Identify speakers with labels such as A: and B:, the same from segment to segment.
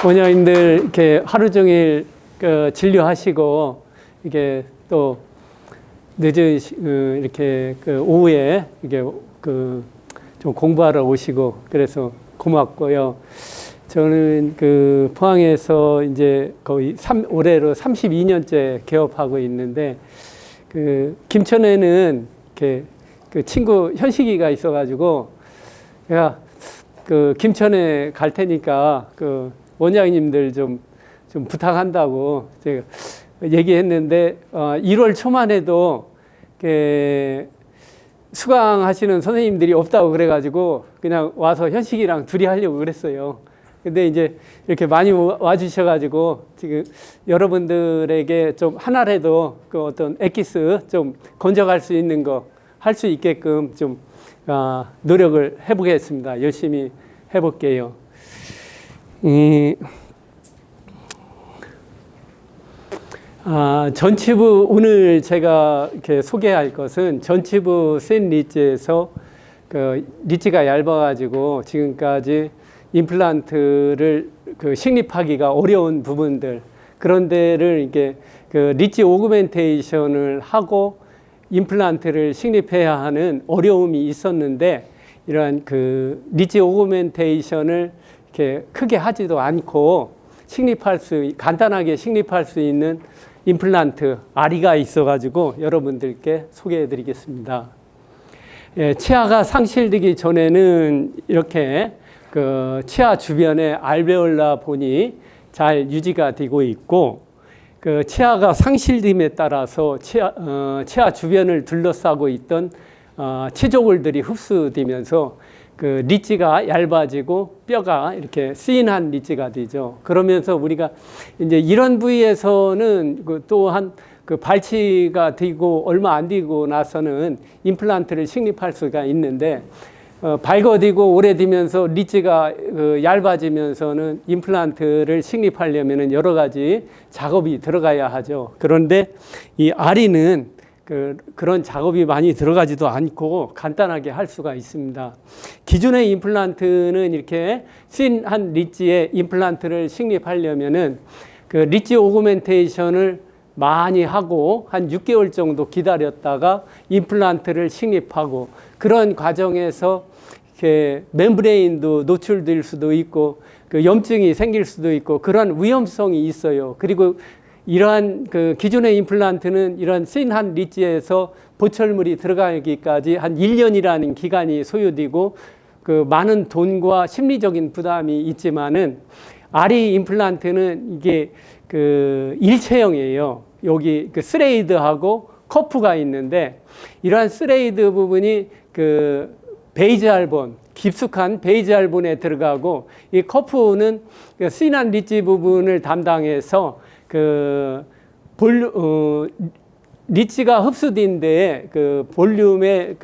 A: 원장님들 이렇게 하루 종일 진료하시고 이게 또 늦은 이렇게 오후에 이게 좀 공부하러 오시고 그래서 고맙고요. 저는 포항에서 이제 거의 올해로 32년째 개업하고 있는데 김천에는 이렇게 친구 현식이가 있어가지고 제가 김천에 갈 테니까 원장님들 좀 부탁한다고 제가 얘기했는데 1월 초만 해도 수강하시는 선생님들이 없다고 그래가지고 그냥 와서 현식이랑 둘이 하려고 그랬어요. 근데 이제 이렇게 많이 와주셔가지고 지금 여러분들에게 좀 하나라도 어떤 엑기스 좀 건져갈 수 있는 거 할 수 있게끔 좀 노력을 해보겠습니다. 열심히 해볼게요. 전치부 오늘 제가 이렇게 소개할 것은 전치부 센 리치에서 리치가 얇아가지고 지금까지 임플란트를 식립하기가 어려운 부분들 그런 데를 이렇게 리치 오그멘테이션을 하고 임플란트를 식립해야 하는 어려움이 있었는데 이러한 리치 오그멘테이션을 이렇게 크게 하지도 않고 간단하게 식립할 수 있는 임플란트 아리가 있어가지고 여러분들께 소개해 드리겠습니다. 치아가 상실되기 전에는 이렇게 치아 주변에 알베올라 본이 잘 유지가 되고 있고 치아가 상실됨에 따라서 치아 주변을 둘러싸고 있던 치조골들이 흡수되면서 리치가 얇아지고 뼈가 이렇게 쓰인한 리치가 되죠. 그러면서 우리가 이제 이런 부위에서는 또한 발치가 되고 얼마 안 되고 나서는 임플란트를 식립할 수가 있는데 발거되고 오래되면서 리치가 얇아지면서는 임플란트를 식립하려면 여러 가지 작업이 들어가야 하죠. 그런데 이 아리는 그런 작업이 많이 들어가지도 않고 간단하게 할 수가 있습니다. 기존의 임플란트는 이렇게 씬한 리치에 임플란트를 식립하려면은 리치 오그멘테이션을 많이 하고 한 6개월 정도 기다렸다가 임플란트를 식립하고 그런 과정에서 이렇게 멤브레인도 노출될 수도 있고 염증이 생길 수도 있고 그런 위험성이 있어요. 그리고 이러한 기존의 임플란트는 이런 씬한 리치에서 보철물이 들어가기까지 한 1년이라는 기간이 소요되고 많은 돈과 심리적인 부담이 있지만은 아리 임플란트는 이게 일체형이에요. 여기 스레이드하고 커프가 있는데 이러한 스레이드 부분이 베이지알본, 깊숙한 베이지알본에 들어가고 이 커프는 씬한 리치 부분을 담당해서 리치가 흡수된 데에 볼륨의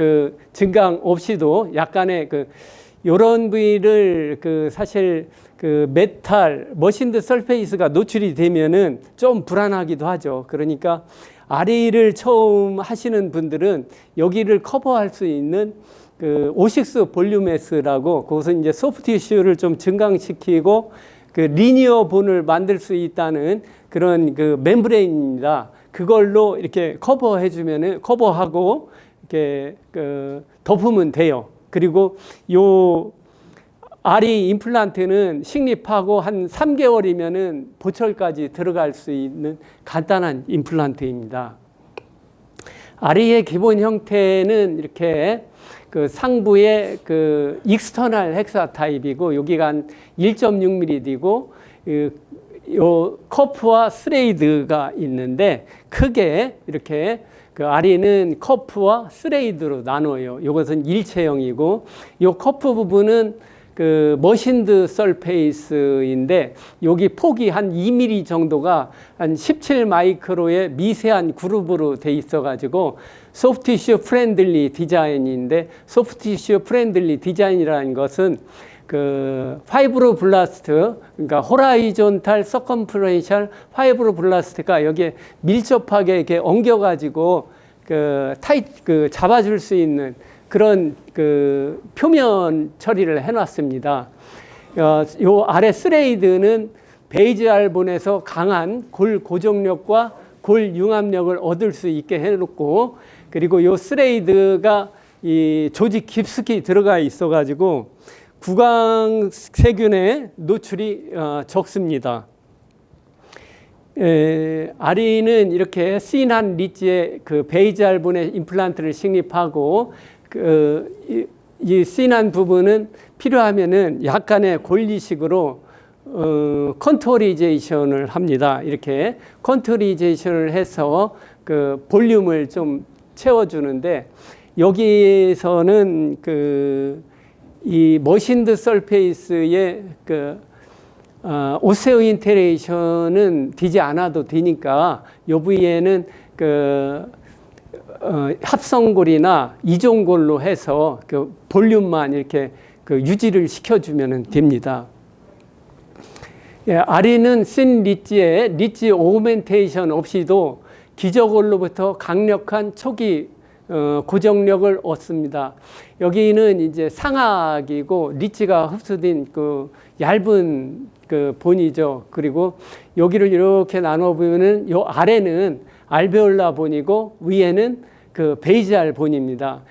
A: 증강 없이도 약간의 요런 부위를 사실 메탈, 머신드 설페이스가 노출이 되면은 좀 불안하기도 하죠. 그러니까 아리를 처음 하시는 분들은 여기를 커버할 수 있는 오식스 볼륨에스라고 그것은 이제 소프티슈를 좀 증강시키고 리니어 본을 만들 수 있다는 그런 멤브레인입니다. 그걸로 이렇게 커버하고 이렇게 덮으면 돼요. 그리고 요 아리 임플란트는 식립하고 한 3개월이면은 보철까지 들어갈 수 있는 간단한 임플란트입니다. 아리의 기본 형태는 이렇게 상부에 익스터널 헥사 타입이고 여기가 한 1.6mm 되고 요 커프와 스레이드가 있는데 크게 이렇게 아리는 커프와 스레이드로 나눠요. 이것은 일체형이고 요 커프 부분은 머신드 설페이스인데 여기 폭이 한 2mm 정도가 한 17 마이크로의 미세한 그룹으로 돼 있어 가지고 소프티슈 프렌들리 디자인인데 소프티슈 프렌들리 디자인이라는 것은 파이브로블라스트 그러니까 호라이존탈 서컴프렌셜 파이브로블라스트가 여기에 밀접하게 이렇게 엉겨 가지고 잡아줄 수 있는 그런 표면 처리를 해놨습니다. 요 아래 스레이드는 베이지알본에서 강한 골 고정력과 골 융합력을 얻을 수 있게 해놓고, 그리고 요 스레이드가 이 조직 깊숙이 들어가 있어가지고 구강세균의 노출이 적습니다. 아리는 이렇게 C난 리지에 그 베이지알본의 임플란트를 식립하고, 이 C난 부분은 필요하면은 약간의 골리식으로 컨토리제이션을 합니다. 이렇게 컨토리제이션을 해서 그 볼륨을 좀 채워주는데, 여기서는 이 머신드 설페이스의 오세오 인테레이션은 되지 않아도 되니까 이 부위에는 합성골이나 이종골로 해서 그 볼륨만 이렇게 유지를 시켜주면 됩니다. 예, 아리는 쓴 리지에 리지 오그멘테이션 없이도 기저골로부터 강력한 초기 고정력을 얻습니다. 여기는 이제 상악이고 리지가 흡수된 그 얇은 그 본이죠. 그리고 여기를 이렇게 나눠 보면은 요 아래는 알베올라 본이고 위에는 그 베이지알 본입니다.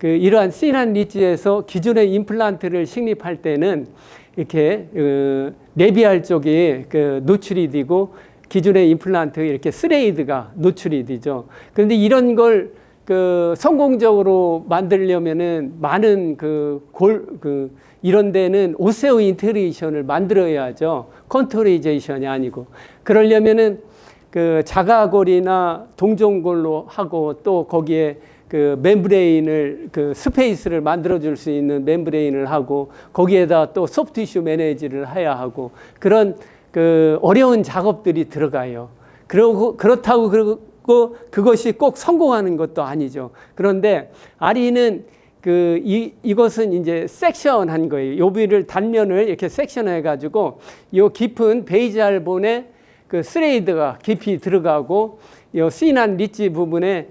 A: 이러한 C난 리지에서 기존의 임플란트를 식립할 때는 이렇게 레비알 쪽이 노출이 되고 기존의 임플란트 이렇게 스레이드가 노출이 되죠. 그런데 이런 걸 성공적으로 만들려면은 많은 이런 데는 오세오 인테그레이션을 만들어야죠. 컨토리제이션이 아니고. 그러려면은 자가골이나 동종골로 하고 또 거기에 멤브레인을 스페이스를 만들어 줄 수 있는 멤브레인을 하고 거기에다 또 소프티슈 매니지를 해야 하고 그런 어려운 작업들이 들어가요. 그렇다고 그것이 꼭 성공하는 것도 아니죠. 그런데 아리는 이것은 이제 섹션한 거예요. 요 부위를 단면을 이렇게 섹션해 가지고 요 깊은 베이지알본에 스레이드가 깊이 들어가고 요 C난 리지 부분에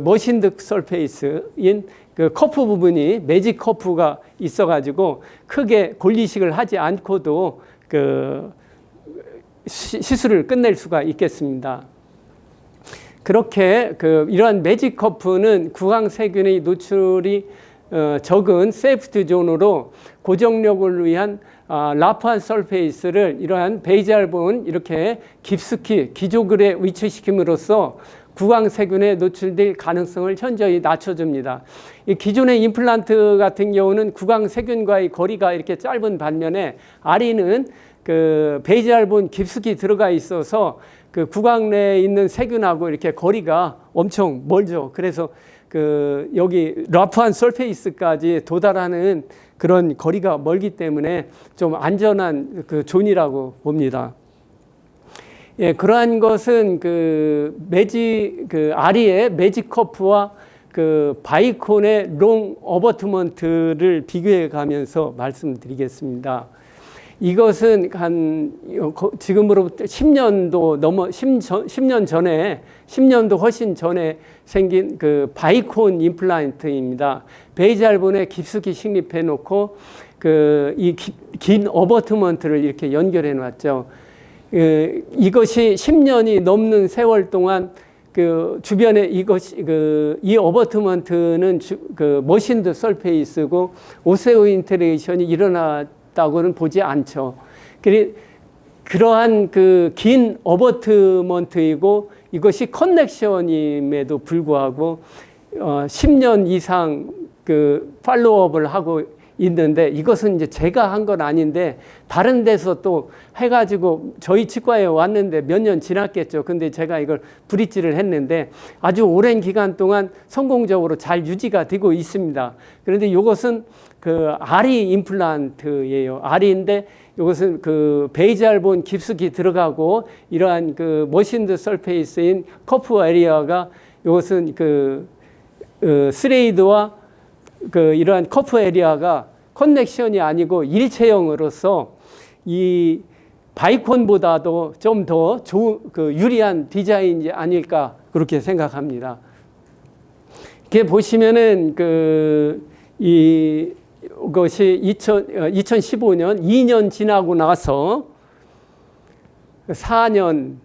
A: 머신드 설페이스인 커프 부분이 매직 커프가 있어 가지고 크게 골리식을 하지 않고도 시술을 끝낼 수가 있겠습니다. 그렇게 이러한 매직 커프는 구강세균의 노출이 적은 세이프티 존으로 고정력을 위한 라프한 설페이스를 이러한 베이지알본 이렇게 깊숙이 기조글에 위치시킴으로써 구강세균에 노출될 가능성을 현저히 낮춰줍니다. 이 기존의 임플란트 같은 경우는 구강세균과의 거리가 이렇게 짧은 반면에 아리는 베이지알본 깊숙이 들어가 있어서 구강 내에 있는 세균하고 이렇게 거리가 엄청 멀죠. 그래서 여기 러프한 설페이스까지 도달하는 그런 거리가 멀기 때문에 좀 안전한 존이라고 봅니다. 예, 그러한 것은 아리의 매직 커프와 바이콘의 롱 어버트먼트를 비교해 가면서 말씀드리겠습니다. 이것은 지금으로부터 10년도 훨씬 전에 생긴 바이콘 임플란트입니다. 베이지알본에 깊숙이 식립해 놓고 이 긴 어버트먼트를 이렇게 연결해 놨죠. 이것이 10년이 넘는 세월 동안 주변에 이 어버트먼트는 머신드 설페이스고 오세오 인테그레이션이 일어났다고는 보지 않죠. 그러한 긴 어버트먼트이고 이것이 커넥션임에도 불구하고 10년 이상 팔로우업을 하고 있는데 이것은 이제 제가 한 건 아닌데 다른 데서 또 해가지고 저희 치과에 왔는데 몇 년 지났겠죠. 근데 제가 이걸 브릿지를 했는데 아주 오랜 기간 동안 성공적으로 잘 유지가 되고 있습니다. 그런데 이것은 아리 임플란트예요. 아리인데 이것은 베이지알본 깊숙이 들어가고 이러한 머신드 설페이스인 커프 에리어가 이것은 스레이드와 이러한 커프 에리어가 커넥션이 아니고 일체형으로서 이 바이콘보다도 좀 더 유리한 디자인이 아닐까 그렇게 생각합니다. 이렇게 보시면은 이것이 2015년 2년 지나고 나서 4년,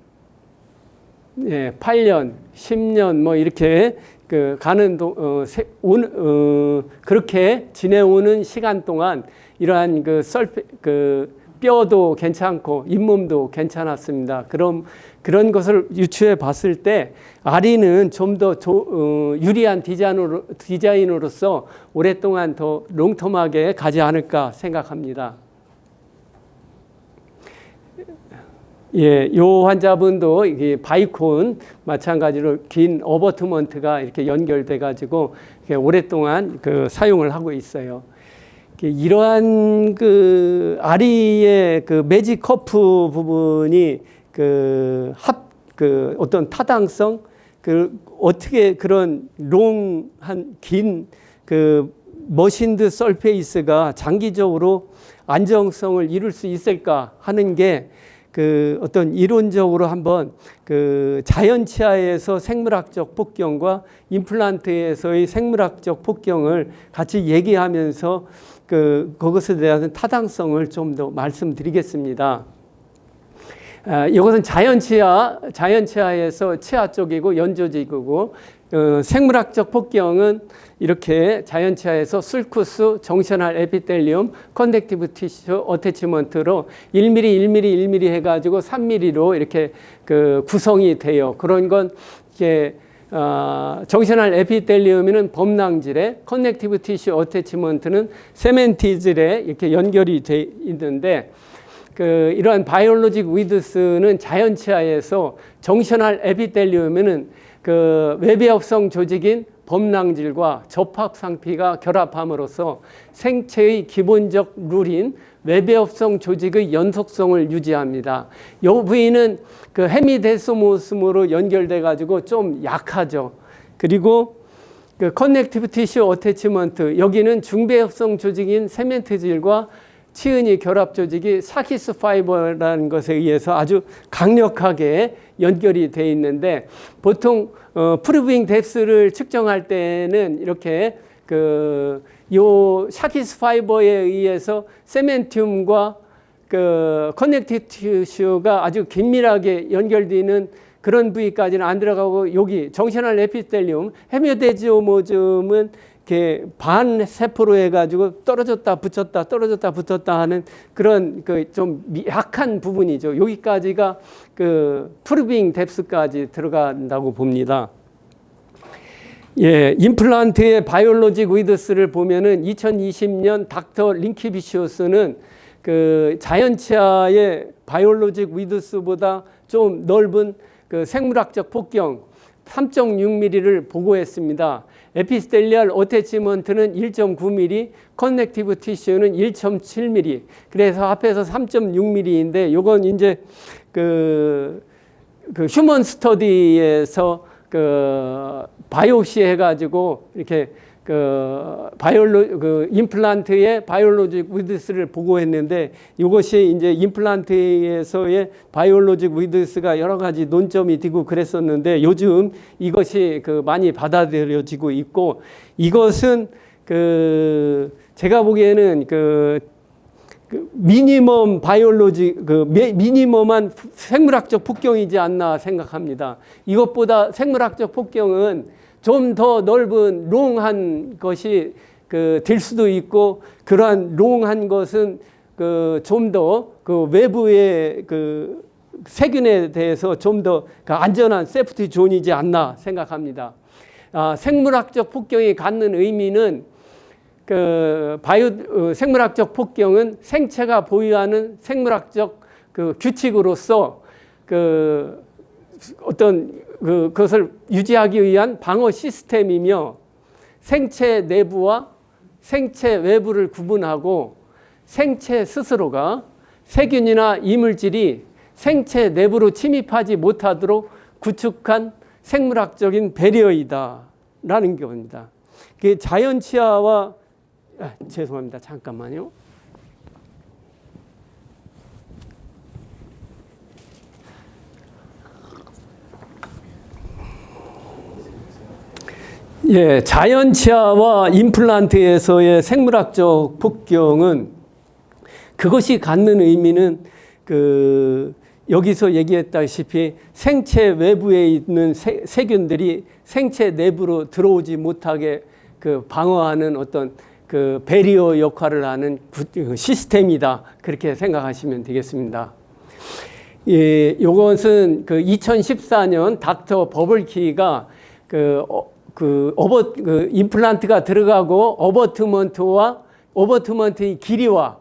A: 8년, 10년 뭐 이렇게 가는 그렇게 지내오는 시간 동안 이러한 뼈도 괜찮고 잇몸도 괜찮았습니다. 그런 것을 유추해 봤을 때 아리는 좀 더 유리한 디자인으로서 오랫동안 더 롱텀하게 가지 않을까 생각합니다. 예, 요 환자분도 이게 바이콘 마찬가지로 긴 어버트먼트가 이렇게 연결돼 가지고 오랫동안 사용을 하고 있어요. 이러한 아리의 매직 커프 부분이 어떤 타당성, 어떻게 그런 롱한 긴 머신드 설페이스가 장기적으로 안정성을 이룰 수 있을까 하는 게 어떤 이론적으로 한번 자연치아에서 생물학적 폭경과 임플란트에서의 생물학적 폭경을 같이 얘기하면서 그것에 대한 타당성을 좀 더 말씀드리겠습니다. 이것은 자연치아에서 치아 쪽이고 연조직이고 생물학적 폭경은 이렇게 자연치아에서 술쿠스, 정션할 에피텔리움, 컨넥티브 티슈 어태치먼트로 1mm, 1mm, 1mm 해가지고 3mm로 이렇게 구성이 돼요. 그런 건 이게 정션할 에피텔리움은 범낭질에, 커넥티브 티슈 어태치먼트는 세멘티질에 이렇게 연결이 돼 있는데 이러한 바이올로직 위드스는 자연치아에서 정션할 에피텔리움에는 외배합성 조직인 범낭질과 접합상피가 결합함으로써 생체의 기본적 룰인 외배합성 조직의 연속성을 유지합니다. 이 부위는 헤미데스모스으로 연결돼 가지고 좀 약하죠. 그리고 커넥티브 티슈 어태치먼트, 여기는 중배합성 조직인 세멘트질과 치은이 결합 조직이 사키스 파이버라는 것에 의해서 아주 강력하게 연결이 되어 있는데 보통 프루빙 뎁스를 측정할 때는 이렇게 요 사키스 파이버에 의해서 세멘튬과 커넥티브 티슈가 아주 긴밀하게 연결되는 그런 부위까지는 안 들어가고 여기 정션할 에피텔리움, 헤미오데지오모즘은 이렇게 반세포로 해가지고 떨어졌다 붙였다 떨어졌다 붙었다 하는 그런 좀 약한 부분이죠. 여기까지가 프루빙 뎁스까지 들어간다고 봅니다. 예, 임플란트의 바이올로직 위드스를 보면은 2020년 닥터 링키비시우스는 자연치아의 바이올로직 위드스보다 좀 넓은 생물학적 폭경 3.6mm를 보고했습니다. 에피스텔리얼 어태치먼트는 1.9mm, 커넥티브 티슈는 1.7mm. 그래서 합해서 3.6mm인데 요건 이제 휴먼 스터디에서 바이옵시 해가지고 이렇게 임플란트의 바이올로직 위드스를 보고했는데 이것이 이제 임플란트에서의 바이올로직 위드스가 여러 가지 논점이 되고 그랬었는데 요즘 이것이 많이 받아들여지고 있고 이것은 제가 보기에는 미니멈 바이올로직 미니멈한 생물학적 폭경이지 않나 생각합니다. 이것보다 생물학적 폭경은 좀 더 넓은 롱한 것이 될 수도 있고 그러한 롱한 것은 좀 더 외부의 세균에 대해서 좀 더 안전한 세프티 존이지 않나 생각합니다. 생물학적 폭경이 갖는 의미는 생물학적 폭경은 생체가 보유하는 생물학적 규칙으로서 어떤 그것을 유지하기 위한 방어 시스템이며 생체 내부와 생체 외부를 구분하고 생체 스스로가 세균이나 이물질이 생체 내부로 침입하지 못하도록 구축한 생물학적인 배리어이다라는 겁니다. 자연치아와 죄송합니다. 잠깐만요. 예, 자연치아와 임플란트에서의 생물학적 폭경은 그것이 갖는 의미는 여기서 얘기했다시피 생체 외부에 있는 세균들이 생체 내부로 들어오지 못하게 그 방어하는 어떤 그 배리어 역할을 하는 시스템이다. 그렇게 생각하시면 되겠습니다. 예, 요것은 그 2014년 닥터 버블키가 임플란트가 들어가고 어버트먼트의 길이와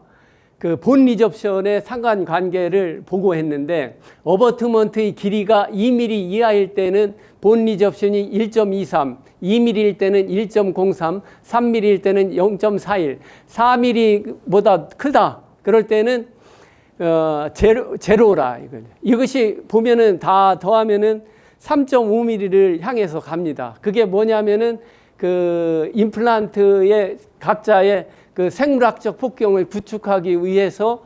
A: 그 본 리접션의 상관관계를 보고했는데, 어버트먼트의 길이가 2mm 이하일 때는 본 리접션이 1.23, 2mm일 때는 1.03, 3mm일 때는 0.41, 4mm보다 크다. 그럴 때는 제로라. 이것이 보면은 다 더하면은 3.5mm를 향해서 갑니다. 그게 뭐냐면은 그 임플란트의 각자의 그 생물학적 폭경을 구축하기 위해서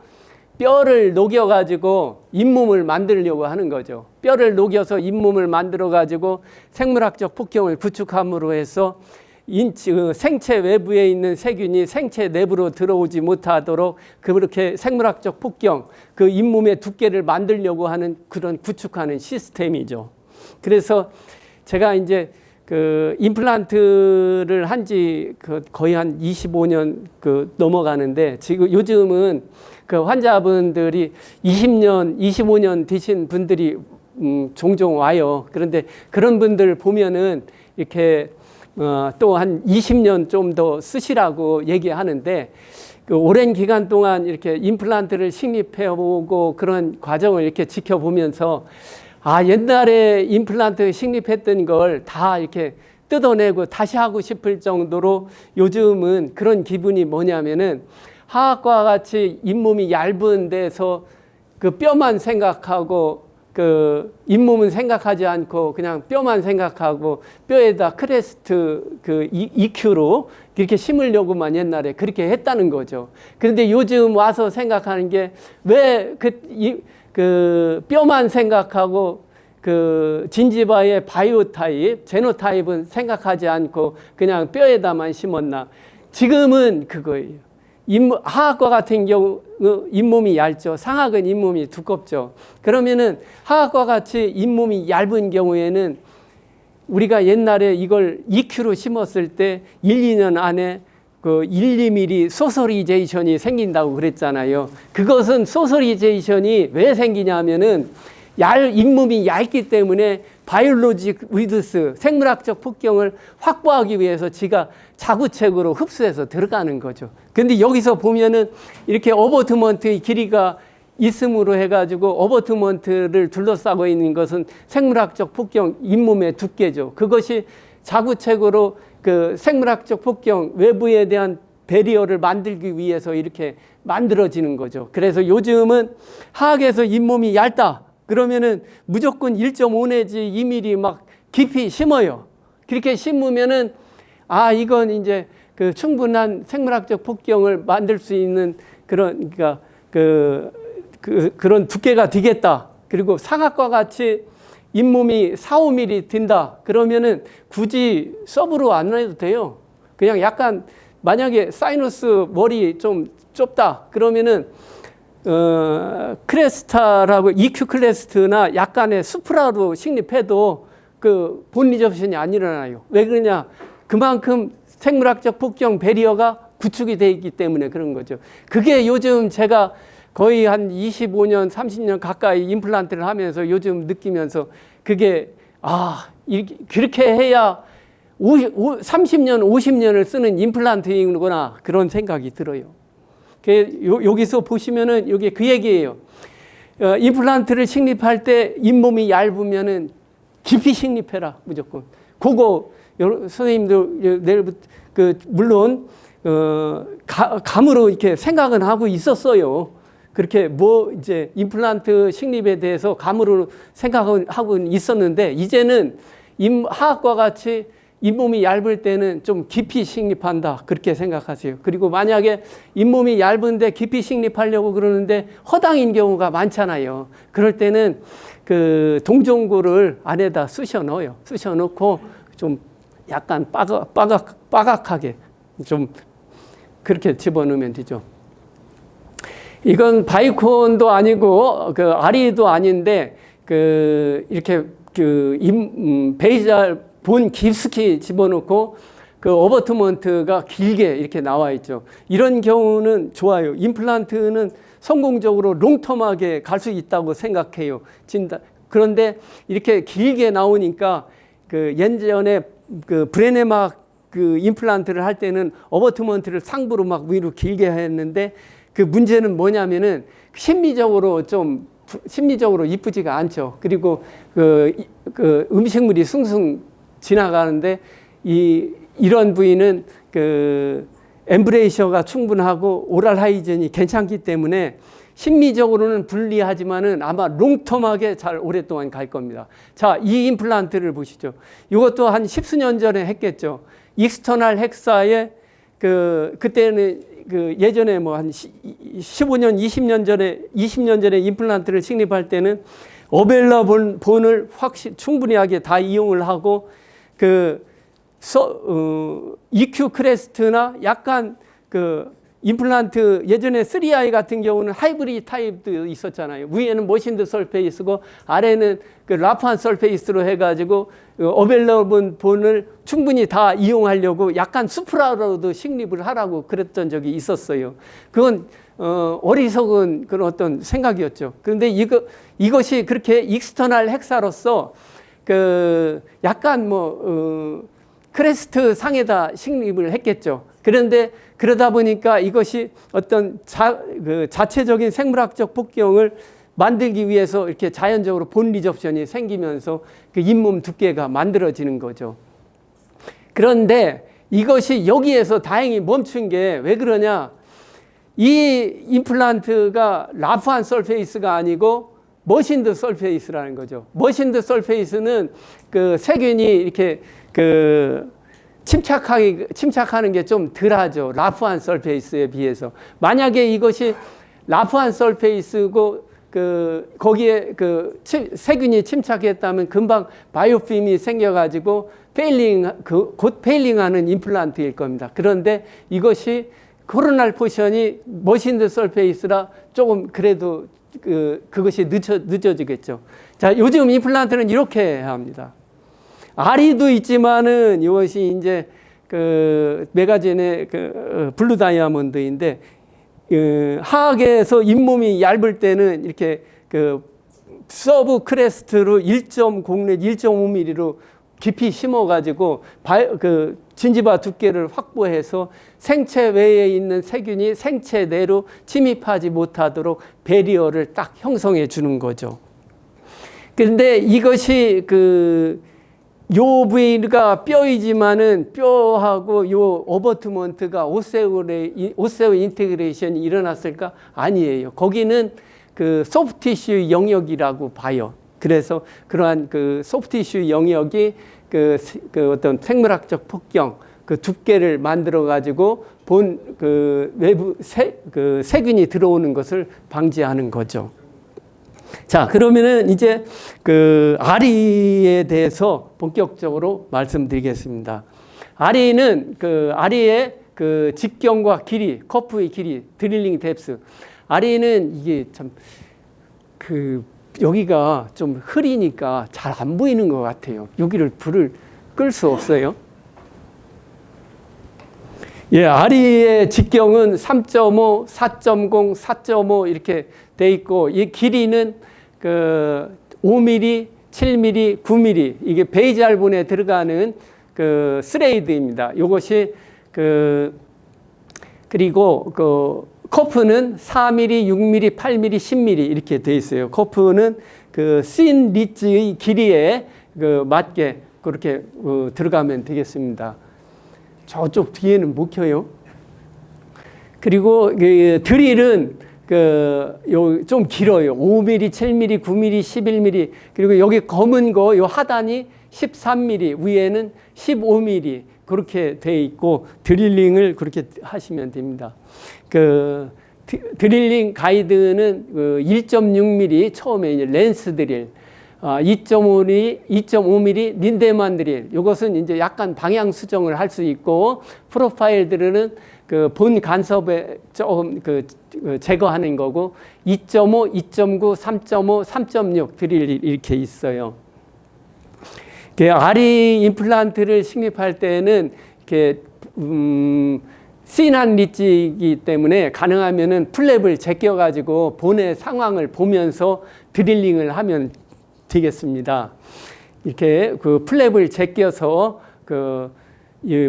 A: 뼈를 녹여가지고 잇몸을 만들려고 하는 거죠. 뼈를 녹여서 잇몸을 만들어가지고 생물학적 폭경을 구축함으로 해서 생체 외부에 있는 세균이 생체 내부로 들어오지 못하도록 그렇게 생물학적 폭경, 그 잇몸의 두께를 만들려고 하는 그런 구축하는 시스템이죠. 그래서 제가 이제 그 임플란트를 한지 거의 한 25년 넘어가는데, 지금 요즘은 그 환자분들이 20년, 25년 되신 분들이 종종 와요. 그런데 그런 분들 보면은 이렇게 또 한 20년 좀 더 쓰시라고 얘기하는데, 그 오랜 기간 동안 이렇게 임플란트를 식립해보고 그런 과정을 이렇게 지켜보면서 옛날에 임플란트 식립했던 걸 다 이렇게 뜯어내고 다시 하고 싶을 정도로 요즘은 그런 기분이 뭐냐면은, 하악과 같이 잇몸이 얇은 데서 그 뼈만 생각하고 그 잇몸은 생각하지 않고 그냥 뼈만 생각하고 뼈에다 크레스트 그 EQ로 이렇게 심으려고만 옛날에 그렇게 했다는 거죠. 그런데 요즘 와서 생각하는 게, 왜 그 뼈만 생각하고 그 진지바의 바이오 타입, 제노타입은 생각하지 않고 그냥 뼈에다만 심었나? 지금은 그거예요. 하악과 같은 경우 잇몸이 얇죠. 상악은 잇몸이 두껍죠. 그러면은 하악과 같이 잇몸이 얇은 경우에는 우리가 옛날에 이걸 EQ로 심었을 때 1, 2년 안에 그 1, 2mm 소설이제이션이 생긴다고 그랬잖아요. 그것은 소설이제이션이 왜 생기냐면은 잇몸이 얇기 때문에 바이올로직 위드스, 생물학적 폭경을 확보하기 위해서 지가 자구책으로 흡수해서 들어가는 거죠. 근데 여기서 보면은 이렇게 어버트먼트의 길이가 있음으로 해가지고 어버트먼트를 둘러싸고 있는 것은 생물학적 폭경 잇몸의 두께죠. 그것이 자구책으로 그 생물학적 폭경 외부에 대한 배리어를 만들기 위해서 이렇게 만들어지는 거죠. 그래서 요즘은 하악에서 잇몸이 얇다 그러면은 무조건 1.5 내지 2mm 막 깊이 심어요. 그렇게 심으면은 이건 이제 그 충분한 생물학적 폭경을 만들 수 있는 그러니까 그런 두께가 되겠다. 그리고 상악과 같이 잇몸이 4, 5mm 든다. 그러면은 굳이 서브로 안 해도 돼요. 그냥 약간 만약에 사이너스 머리 좀 좁다. 그러면은 크레스타라고 EQ 클래스트나 약간의 수프라로 식립해도 그 본 리접션이 안 일어나요. 왜 그러냐? 그만큼 생물학적 폭경 배리어가 구축이 되어 있기 때문에 그런 거죠. 그게 요즘 제가 거의 한 25년, 30년 가까이 임플란트를 하면서 요즘 느끼면서 그게 그렇게 해야 30년, 50년을 쓰는 임플란트이구나 그런 생각이 들어요. 여기서 보시면은 이게 그 얘기예요. 임플란트를 식립할 때 잇몸이 얇으면은 깊이 식립해라 무조건. 그거 선생님들 내일부터 물론 감으로 이렇게 생각은 하고 있었어요. 그렇게 이제 임플란트 식립에 대해서 감으로 생각하고 있었는데, 이제는 하악과 같이 잇몸이 얇을 때는 좀 깊이 식립한다 그렇게 생각하세요. 그리고 만약에 잇몸이 얇은데 깊이 식립하려고 그러는데 허당인 경우가 많잖아요. 그럴 때는 그 동종고를 안에다 쑤셔 넣어요. 쑤셔 넣고 좀 약간 빠각하게 좀 그렇게 집어넣으면 되죠. 이건 바이콘도 아니고 그 아리도 아닌데 이렇게 베이잘 본 깊숙이 집어넣고 그 어버트먼트가 길게 이렇게 나와 있죠. 이런 경우는 좋아요. 임플란트는 성공적으로 롱텀하게 갈 수 있다고 생각해요. 그런데 이렇게 길게 나오니까 그 예전에 그 브레네막 그 임플란트를 할 때는 어버트먼트를 상부로 막 위로 길게 했는데 그 문제는 뭐냐면은 심리적으로 이쁘지가 않죠. 그리고 그 음식물이 숭숭 지나가는데 이런 부위는 그 엠브레이셔가 충분하고 오랄 하이젠이 괜찮기 때문에 심리적으로는 불리하지만은 아마 롱텀하게 잘 오랫동안 갈 겁니다. 자, 이 임플란트를 보시죠. 이것도 한 10수년 전에 했겠죠. 익스터널 헥사에 그때는 예전에 뭐 한 15년, 20년 전에 임플란트를 식립할 때는 어벨라 본을 충분히하게 다 이용을 하고 EQ 크레스트나 약간 임플란트 예전에 3i 같은 경우는 하이브리드 타입도 있었잖아요. 위에는 머신드 설페이스고 아래는 라프한 설페이스로 해가지고 어벨러본 본을 충분히 다 이용하려고 약간 수프라로도 식립을 하라고 그랬던 적이 있었어요. 그건 어리석은 그런 어떤 생각이었죠. 그런데 이것이 그렇게 익스터널 헥사로서 약간 크레스트 상에다 식립을 했겠죠. 그런데 그러다 보니까 이것이 어떤 자체적인 생물학적 폭경을 만들기 위해서 이렇게 자연적으로 본 리접션이 생기면서 그 잇몸 두께가 만들어지는 거죠. 그런데 이것이 여기에서 다행히 멈춘 게 왜 그러냐? 이 임플란트가 라프한 설페이스가 아니고 머신드 설페이스라는 거죠. 머신드 설페이스는 그 세균이 이렇게 침착하는 게 좀 덜하죠. 라프한 설페이스에 비해서. 만약에 이것이 라프한 설페이스고 거기에 세균이 침착했다면 금방 바이오필름이 생겨가지고 곧 페일링하는 임플란트일 겁니다. 그런데 이것이 코로날 포션이 머신드 설페이스라 조금 그래도 그것이 늦어지겠죠. 자, 요즘 임플란트는 이렇게 해야 합니다. 아리도 있지만은 이것이 이제 메가젠의 블루 다이아몬드인데 하악에서 잇몸이 얇을 때는 이렇게 서브 크레스트로 1.0 내지 1.5mm로 깊이 심어가지고 진지바 두께를 확보해서 생체 외에 있는 세균이 생체 내로 침입하지 못하도록 배리어를 딱 형성해 주는 거죠. 그런데 이것이 요 부위가 뼈이지만은 뼈하고 요 어버트먼트가 오세오 인테그레이션이 일어났을까? 아니에요. 거기는 소프티슈 영역이라고 봐요. 그래서 그러한 소프티슈 영역이 어떤 생물학적 폭경, 두께를 만들어 가지고 외부 세균이 들어오는 것을 방지하는 거죠. 자, 그러면은 이제 아리에 대해서 본격적으로 말씀드리겠습니다. 아리는 아리의 직경과 길이, 커프의 길이, 드릴링 뎁스. 아리는 이게 참 여기가 좀 흐리니까 잘 안 보이는 것 같아요. 여기를 불을 끌 수 없어요. 예, 아리의 직경은 3.5, 4.0, 4.5 이렇게 돼 있고, 이 길이는 5mm, 7mm, 9mm 이게 베이잘본에 들어가는 스레이드입니다. 이것이 그리고 커프는 4mm, 6mm, 8mm, 10mm 이렇게 돼 있어요. 커프는 씬 리츠의 길이에 맞게 그렇게 들어가면 되겠습니다. 저쪽 뒤에는 못 켜요. 그리고 드릴은 좀 길어요. 5mm, 7mm, 9mm, 11mm. 그리고 여기 검은 거, 요 하단이 13mm, 위에는 15mm. 그렇게 돼 있고, 드릴링을 그렇게 하시면 됩니다. 드릴링 가이드는 1.6mm, 처음에 이제 렌스 드릴, 2.5mm 린데만 드릴. 이것은 이제 약간 방향 수정을 할 수 있고, 프로파일 드릴은 그 본 간섭에 조금 제거하는 거고 2.5, 2.9, 3.5, 3.6 드릴 이렇게 있어요. 아리 임플란트를 식립할 때는 이렇게 C난 리치이기 때문에 가능하면은 플랩을 제껴 가지고 본의 상황을 보면서 드릴링을 하면 되겠습니다. 이렇게 그 플랩을 제껴서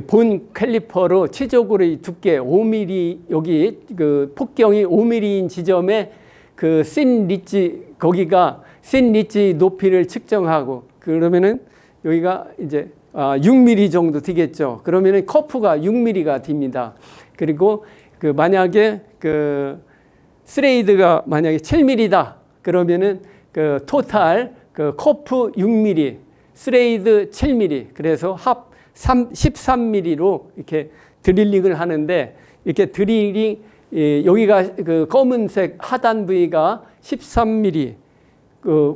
A: 본 캘리퍼로 최적으로 두께 5mm, 여기 그 폭경이 5mm인 지점에 그 씬 리치, 거기가 씬 리치 높이를 측정하고, 그러면은 여기가 이제 6mm 정도 되겠죠. 그러면은 커프가 6mm가 됩니다. 그리고 만약에 스레이드가 만약에 7mm다. 그러면은 토탈 커프 6mm, 스레이드 7mm, 그래서 합 13mm로 이렇게 드릴링을 하는데, 이렇게 드릴링, 여기가 검은색 하단 부위가 13mm,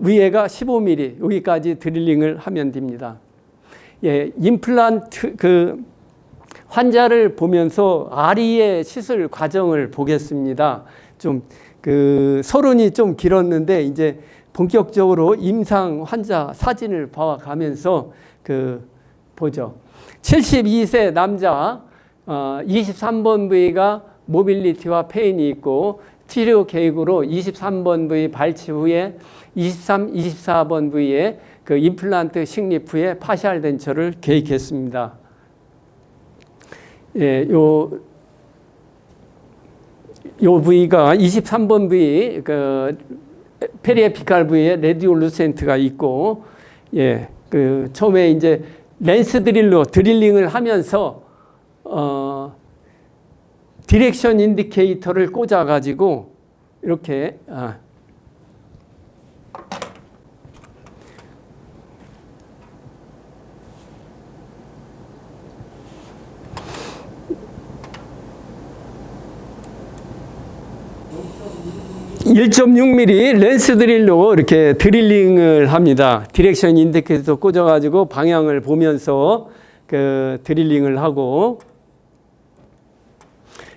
A: 위에가 15mm, 여기까지 드릴링을 하면 됩니다. 예, 임플란트 환자를 보면서 아리의 시술 과정을 보겠습니다. 좀 서론이 좀 길었는데 이제 본격적으로 임상 환자 사진을 봐가면서 보죠. 72세 남자, 23번 부위가 모빌리티와 페인이 있고 치료 계획으로 23번 부위 발치 후에 23, 24번 부위에 임플란트 식립 후에 파시알 덴처를 계획했습니다. 예, 요 부위가 23번 부위, 페리에피칼 부위에 레디올루센트가 있고, 예, 처음에 이제 렌스 드릴로 드릴링을 하면서, 디렉션 인디케이터를 꽂아가지고, 이렇게, 1.6mm 렌스 드릴로 이렇게 드릴링을 합니다. 디렉션 인디케이터 꽂아가지고 방향을 보면서 드릴링을 하고,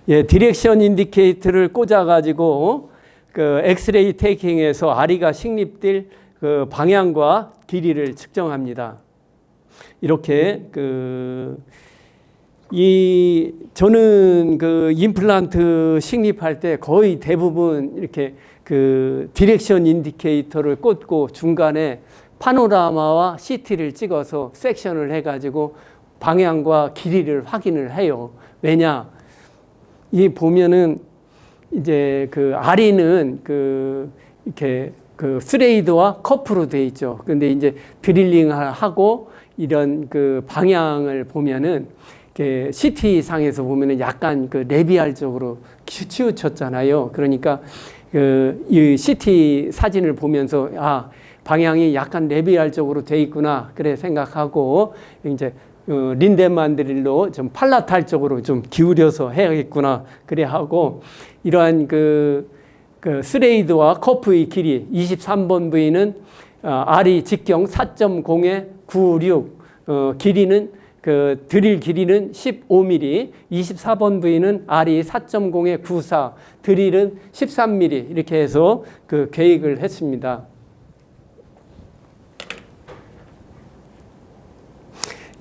A: 예, 디렉션 인디케이터를 꽂아가지고 엑스레이 테이킹에서 아리가 식립될 방향과 길이를 측정합니다. 이렇게 저는 임플란트 식립할 때 거의 대부분 이렇게 디렉션 인디케이터를 꽂고 중간에 파노라마와 CT를 찍어서 섹션을 해가지고 방향과 길이를 확인을 해요. 왜냐? 이 보면은 이제 아리는 이렇게 스레이드와 커프로 돼 있죠. 근데 이제 드릴링을 하고 이런 방향을 보면은 CT 상에서 보면은 약간 레비알 쪽으로 치우쳤잖아요. 그러니까 이 CT 사진을 보면서 방향이 약간 레비알 쪽으로 돼 있구나, 그래 생각하고 이제 린덴만 드릴로 좀 팔라탈 쪽으로 좀 기울여서 해야겠구나, 그래 하고, 이러한 스레이드와 커프의 길이 23번 부위는 R이 직경 4.0에 96, 길이는 드릴 길이는 15mm, 24번 부위는 R이 4.0에 94, 드릴은 13mm, 이렇게 해서 계획을 했습니다.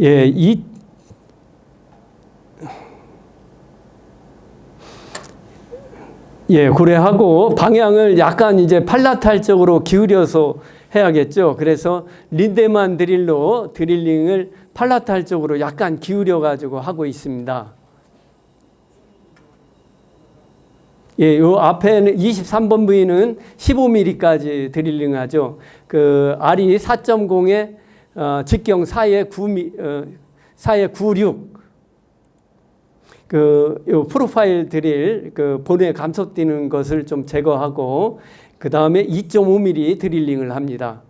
A: 예, 고래하고 방향을 약간 이제 팔라탈 쪽으로 기울여서 해야겠죠. 그래서 린데만 드릴로 드릴링을 팔라탈 쪽으로 약간 기울여 가지고 하고 있습니다. 예, 요 앞에는 23번 부위는 15mm까지 드릴링 하죠. R이 4.0에 직경 4에 96. 요 프로파일 드릴, 본에 감속되는 것을 좀 제거하고, 그 다음에 2.5mm 드릴링을 합니다.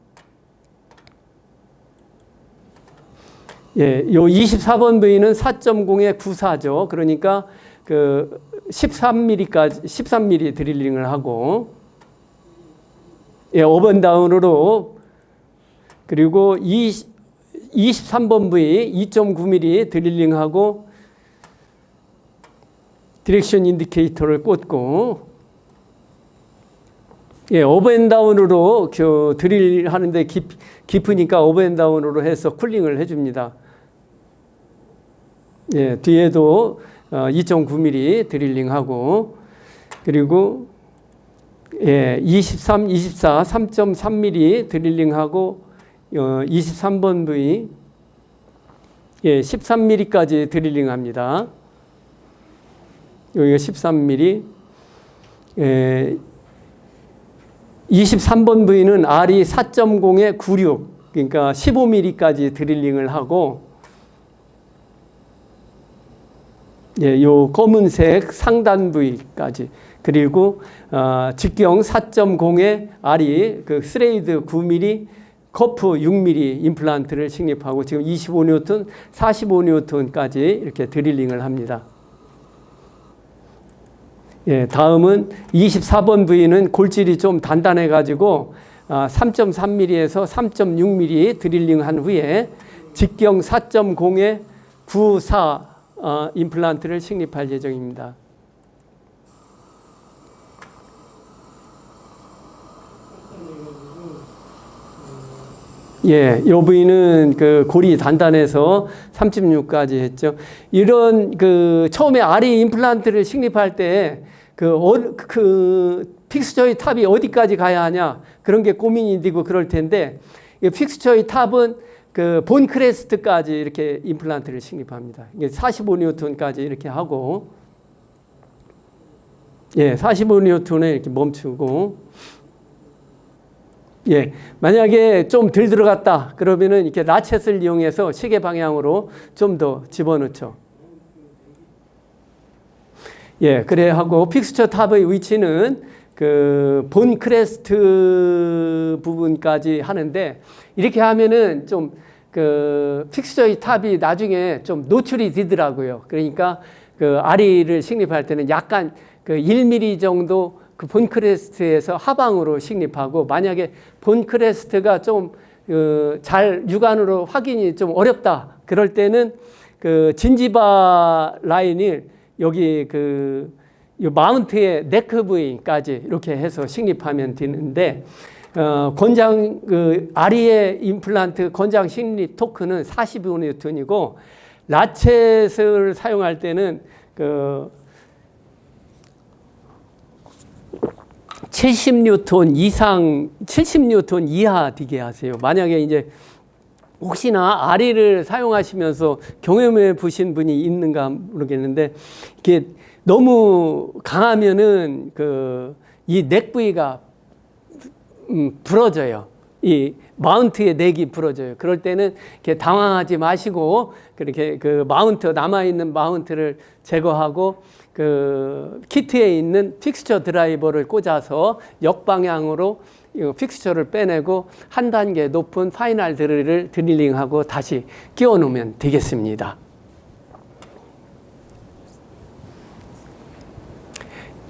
A: 예, 요 24번 부위는 4.0에 94죠. 그러니까 13mm 드릴링을 하고, 예, 업앤다운으로, 그리고 23번 부위 2.9mm 드릴링하고, 디렉션 인디케이터를 꽂고, 예, 업앤다운으로 드릴 하는데 깊으니까 업앤다운으로 해서 쿨링을 해줍니다. 예, 뒤에도 2.9mm 드릴링하고, 그리고 예, 23, 24, 3.3mm 드릴링하고 23번 부위, 예, 13mm까지 드릴링합니다. 여기가 13mm. 예, 23번 부위는 R이 4.0에 96, 그러니까 15mm까지 드릴링을 하고, 예, 요 검은색 상단 부위까지, 그리고 직경 4.0에 R이 그 스레이드 9mm, 커프 6mm 임플란트를 식립하고 지금 25N, 45N까지 이렇게 드릴링을 합니다. 예, 다음은 24번 부위는 골질이 좀 단단해 가지고 3.3mm에서 3.6mm 드릴링한 후에 직경 4.0에 94 임플란트를 식립할 예정입니다. 예, 이 부위는 그 골이 단단해서 3.6까지 했죠. 이런 처음에 R이 임플란트를 식립할 때 픽스처의 탑이 어디까지 가야 하냐 그런 게 고민이 되고 그럴 텐데, 이 픽스처의 탑은 본 크레스트까지 이렇게 임플란트를 식립합니다. 이게 45N까지 이렇게 하고, 예, 45N에 이렇게 멈추고, 예, 만약에 좀 덜 들어갔다 그러면은 이렇게 라쳇을 이용해서 시계 방향으로 좀 더 집어넣죠. 예, 그래 하고 픽스처 탑의 위치는 본 크레스트 부분까지 하는데, 이렇게 하면은 좀 픽스처의 탑이 나중에 좀 노출이 되더라고요. 그러니까 아리를 식립할 때는 약간 1mm 정도 본 크레스트에서 하방으로 식립하고, 만약에 본 크레스트가 좀 잘 육안으로 확인이 좀 어렵다 그럴 때는 진지바 라인이 여기 이 마운트의 네크 부위까지 이렇게 해서 식립하면 되는데, 권장 아리의 임플란트 권장 식립 토크는 45N이고 라쳇을 사용할 때는 70N 이상, 70N 이하 되게 하세요. 만약에 이제 혹시나 아리를 사용하시면서 경험해 보신 분이 있는가 모르겠는데, 이게 너무 강하면은 이 넥 부위가 부러져요. 이 마운트의 넥이 부러져요. 그럴 때는 이렇게 당황하지 마시고, 그렇게 마운트, 남아있는 마운트를 제거하고 키트에 있는 픽스처 드라이버를 꽂아서 역방향으로 픽스처를 빼내고 한 단계 높은 파이널 드릴을 드릴링하고 다시 끼워 놓으면 되겠습니다.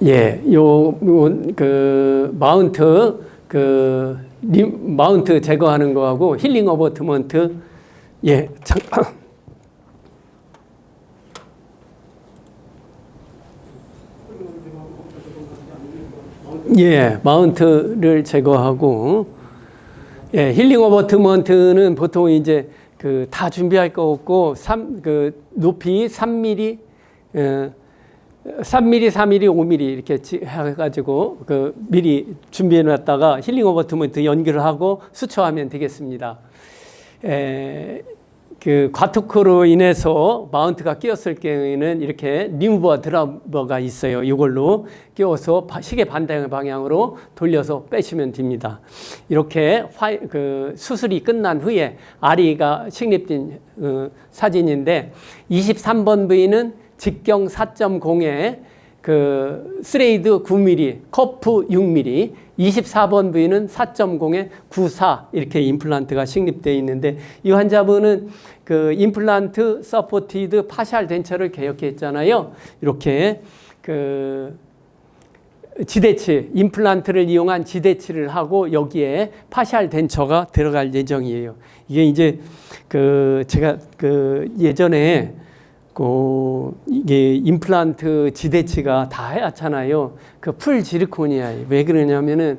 A: 예, 마운트, 마운트 제거하는 거하고 힐링 어버트먼트, 예, 잠깐. 예, 마운트를 제거하고, 예, 힐링 어버트먼트는 보통 이제 다 준비할 거 없고, 높이 3mm, 3mm, 4mm, 5mm 이렇게 해가지고 미리 준비해 놨다가 힐링 어버트먼트 연결을 하고 수초하면 되겠습니다. 과토크로 인해서 마운트가 끼었을 경우에는 이렇게 리무버 드라이버가 있어요. 이걸로 끼워서 시계 반대 방향으로 돌려서 빼시면 됩니다. 이렇게 수술이 끝난 후에 아리가 식립된 사진인데, 23번 부위는 직경 4.0에 스레이드 9mm, 커프 6mm, 24번 부위는 4.0에 94 이렇게 임플란트가 식립되어 있는데, 이 환자분은 임플란트 서포티드 파샬 덴처를 개혁했잖아요. 이렇게 지대치, 임플란트를 이용한 지대치를 하고 여기에 파샬 덴처가 들어갈 예정이에요. 이게 이제 제가 예전에 이게 임플란트 지대치가 다 하얗잖아요. 그 풀 지르코니아. 왜 그러냐면은,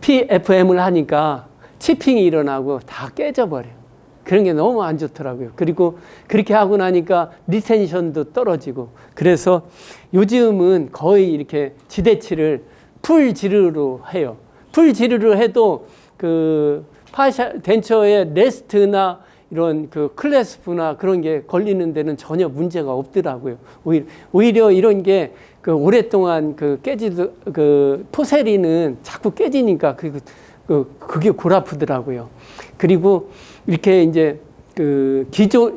A: PFM을 하니까 치핑이 일어나고 다 깨져버려요. 그런 게 너무 안 좋더라고요. 그리고 그렇게 하고 나니까 리텐션도 떨어지고. 그래서 요즘은 거의 이렇게 지대치를 풀 지르로 해요. 풀 지르로 해도 그 덴처의 레스트나 이런 그 클래스프나 그런 게 걸리는 데는 전혀 문제가 없더라고요. 오히려 이런 게 그 오랫동안 그 그 포세리는 자꾸 깨지니까 그게 골아프더라고요. 그리고 이렇게 이제 그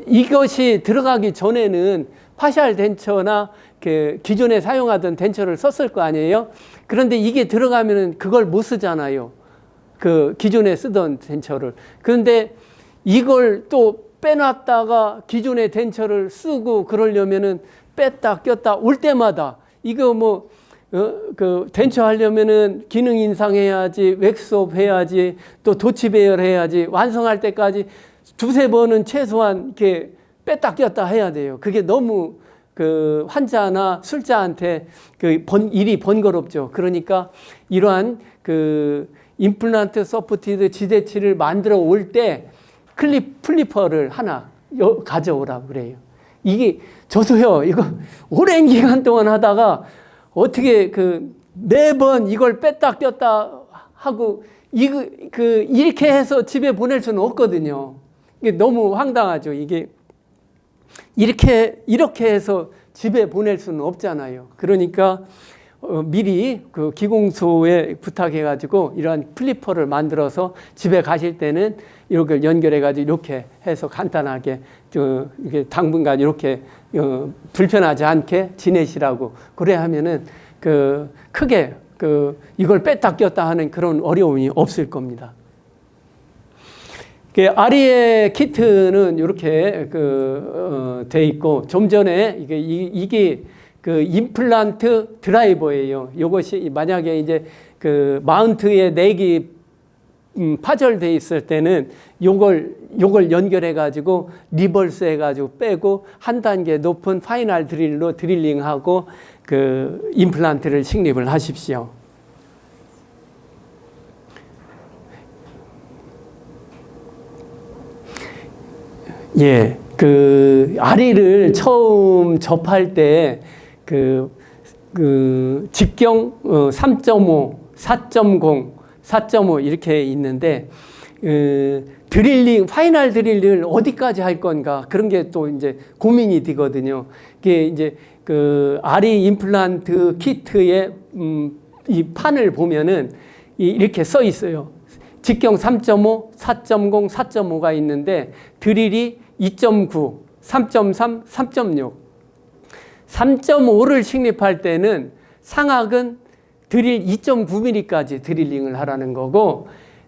A: 이것이 들어가기 전에는 파샬 덴처나 기존에 사용하던 덴처를 썼을 거 아니에요? 그런데 이게 들어가면은 그걸 못 쓰잖아요. 그 기존에 쓰던 덴처를. 그런데 이걸 또 빼놨다가 기존의 덴처를 쓰고 그러려면은 뺐다 꼈다 올 때마다 이거 그 덴처 하려면은 기능 인상해야지, 웩스업 해야지, 또 도치 배열해야지, 완성할 때까지 두세 번은 최소한 이렇게 뺐다 꼈다 해야 돼요. 그게 너무 그 환자나 술자한테 일이 번거롭죠. 그러니까 이러한 그 임플란트 서포티드 지대치를 만들어 올 때 플리퍼를 하나 가져오라고 그래요. 이게 저도요, 이거 오랜 기간 동안 하다가 어떻게 매번 이걸 뺐다 꼈다 하고 이렇게 해서 집에 보낼 수는 없거든요. 이게 너무 황당하죠. 이게 이렇게 해서 집에 보낼 수는 없잖아요. 그러니까 미리 그 기공소에 부탁해가지고 이러한 플리퍼를 만들어서 집에 가실 때는 이렇게 연결해가지고 이렇게 해서 간단하게 이게 당분간 이렇게 불편하지 않게 지내시라고 그래 하면은 크게 이걸 뺐다 꼈다 하는 그런 어려움이 없을 겁니다. 아리에 키트는 이렇게 돼 있고 좀 전에 이게 그 임플란트 드라이버예요. 이것이 만약에 이제 그 마운트에 내기 파절돼 있을 때는 요걸 연결해 가지고 리버스 해 가지고 빼고 한 단계 높은 파이널 드릴로 드릴링하고 그 임플란트를 식립을 하십시오. 예, 그 아리를 처음 접할 때 직경 3.5, 4.0, 4.5 이렇게 있는데 드릴링, 파이널 드릴링을 어디까지 할 건가 그런 게 또 이제 고민이 되거든요. 이게 이제 그 아리 임플란트 키트의 이 판을 보면은 이렇게 써 있어요. 직경 3.5, 4.0, 4.5가 있는데 드릴이 2.9, 3.3, 3.6. 3.5를 식립할 때는 상악은 드릴 2.9mm까지 드릴링을 하라는 거고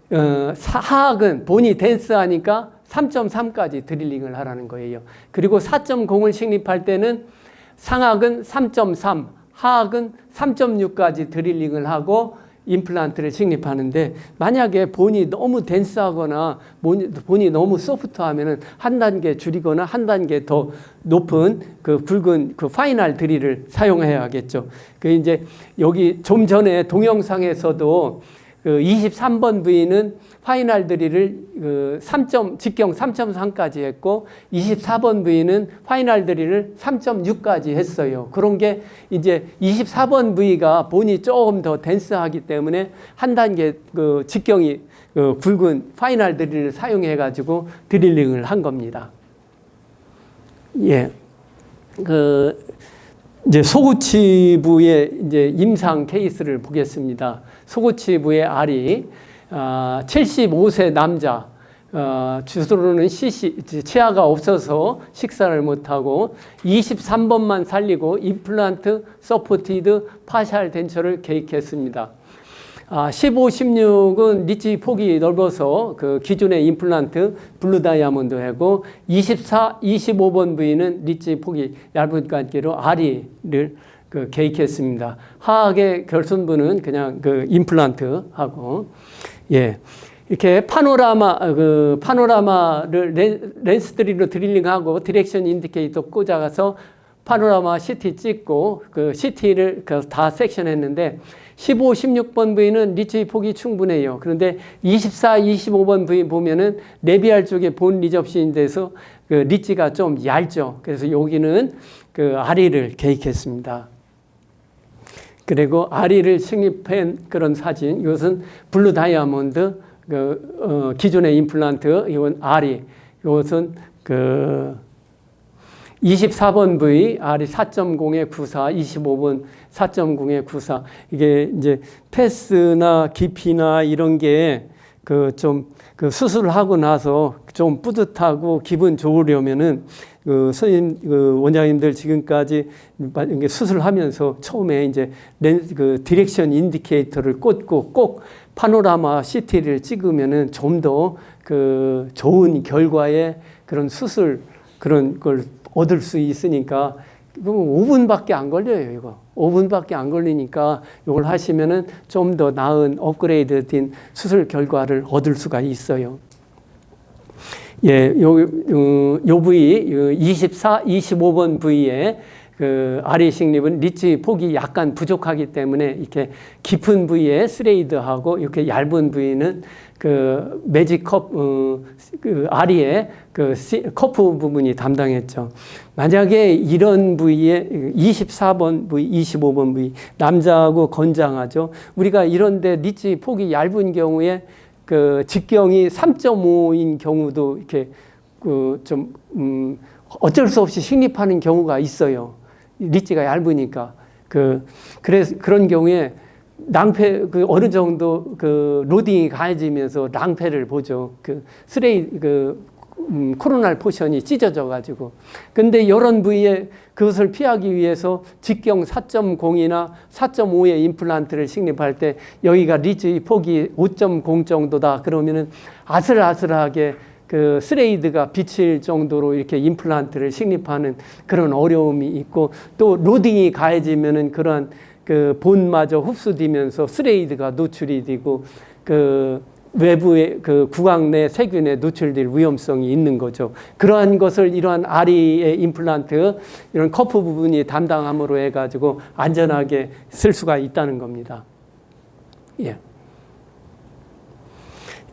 A: 하악은 본이 덴스하니까 3.3까지 드릴링을 하라는 거예요. 그리고 4.0을 식립할 때는 상악은 3.3, 하악은 3.6까지 드릴링을 하고 임플란트를 식립하는데 만약에 본이 너무 덴스하거나 본이 너무 소프트하면은 한 단계 줄이거나 한 단계 더 높은 그 굵은 그 파이널 드릴을 사용해야겠죠. 이제 여기 좀 전에 동영상에서도 그 23번 부위는 파이널 드릴을 직경 3.3까지 했고 24번 부위는 파이널 드릴을 3.6까지 했어요. 그런 게 이제 24번 부위가 본이 조금 더 덴스하기 때문에 한 단계 그 직경이 굵은 파이널 드릴을 사용해 가지고 드릴링을 한 겁니다. 예. 이제 소구치부의 이제 임상 케이스를 보겠습니다. 소구치부의 알이 75세 남자, 주소로는 치아가 없어서 식사를 못하고 23번만 살리고 임플란트 서포티드 파샬 덴처를 계획했습니다. 15, 16은 리치 폭이 넓어서 그 기존의 임플란트 블루 다이아몬드 하고 24, 25번 부위는 리치 폭이 얇은 관계로 아리를 계획했습니다. 하악의 결손부는 그냥 그 임플란트 하고 예. 이렇게 파노라마를 렌스 드릴링하고 디렉션 인디케이터 꽂아서 파노라마 CT 찍고 그 CT를 다 섹션했는데 15, 16번 부위는 리치 폭이 충분해요. 그런데 24, 25번 부위 보면은 레비알 쪽에 본 리접신인데서 그 리치가 좀 얇죠. 그래서 여기는 그 아리를 계획했습니다. 그리고 아리를 승립한 그런 사진. 이것은 블루 다이아몬드, 기존의 임플란트, 이건 아리. 이것은 24번 부위, 아리 4.0에 94, 25번 4.0에 94. 이게 이제 패스나 깊이나 이런 게 수술을 하고 나서 좀 뿌듯하고 기분 좋으려면은 선생님, 원장님들 지금까지 수술하면서 처음에 이제 디렉션 인디케이터를 꽂고 꼭 파노라마 CT를 찍으면은 좀 더 좋은 결과의 그런 수술 그런 걸 얻을 수 있으니까 5분밖에 안 걸려요, 이거. 5분밖에 안 걸리니까 이걸 하시면은 좀 더 나은 업그레이드 된 수술 결과를 얻을 수가 있어요. 예, 요 부위, 24, 25번 부위에 아리 식립은 리치 폭이 약간 부족하기 때문에 이렇게 깊은 부위에 스레이드하고 이렇게 얇은 부위는 매직 아리의 커프 부분이 담당했죠. 만약에 이런 부위에 24번 부위, 25번 부위, 남자하고 건장하죠. 우리가 이런데 리치 폭이 얇은 경우에 직경이 3.5인 경우도 이렇게 어쩔 수 없이 식립하는 경우가 있어요. 리치가 얇으니까. 그래서 그런 경우에 낭패, 어느 정도 로딩이 가해지면서 낭패를 보죠. 코로날 포션이 찢어져 가지고. 근데 이런 부위에 그것을 피하기 위해서 직경 4.0이나 4.5의 임플란트를 식립할 때 여기가 리치 폭이 5.0 정도다. 그러면은 아슬아슬하게 스레이드가 비칠 정도로 이렇게 임플란트를 식립하는 그런 어려움이 있고, 또 로딩이 가해지면은 그러한 본마저 흡수되면서 스레이드가 노출이 되고 외부의 구강 내 세균에 노출될 위험성이 있는 거죠. 그러한 것을 이러한 아리의 임플란트, 이런 커프 부분이 담당함으로 해가지고 안전하게 쓸 수가 있다는 겁니다. 예.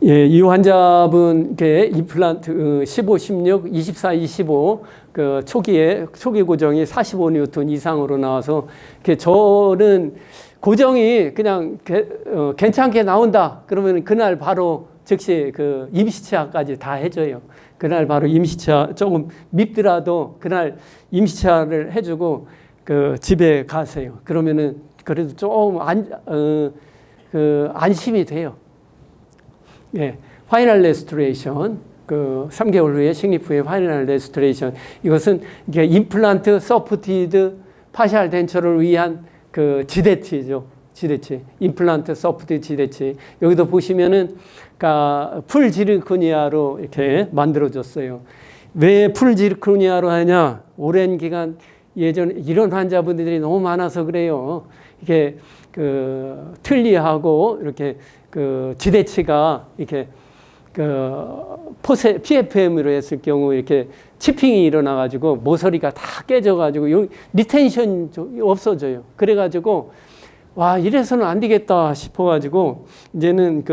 A: 예, 이 환자분께 임플란트 15, 16, 24, 25 초기 고정이 45뉴턴 이상으로 나와서 저는 고정이 그냥 괜찮게 나온다. 그러면 그날 바로 즉시 임시치아까지 다 해줘요. 그날 바로 임시치아 조금 밉더라도 그날 임시치아를 해주고 집에 가세요. 그러면은 그래도 좀 안심이 돼요. 예, 파이널 레스토레이션, 3개월 후에 식립 후에 파이널 레스토레이션. 이것은 이게 임플란트 서포티드 파셜 덴처를 위한 지대치죠. 지대치. 임플란트 서포티드 지대치. 여기도 보시면은 풀 지르코니아로 이렇게 만들어졌어요. 왜 풀 지르코니아로 하냐? 오랜 기간 예전에 이런 환자분들이 너무 많아서 그래요. 이게 틀니하고 이렇게 지대치가 이렇게 PFM으로 했을 경우 이렇게 치핑이 일어나가지고 모서리가 다 깨져가지고 리텐션 없어져요. 그래가지고 와, 이래서는 안 되겠다 싶어가지고 이제는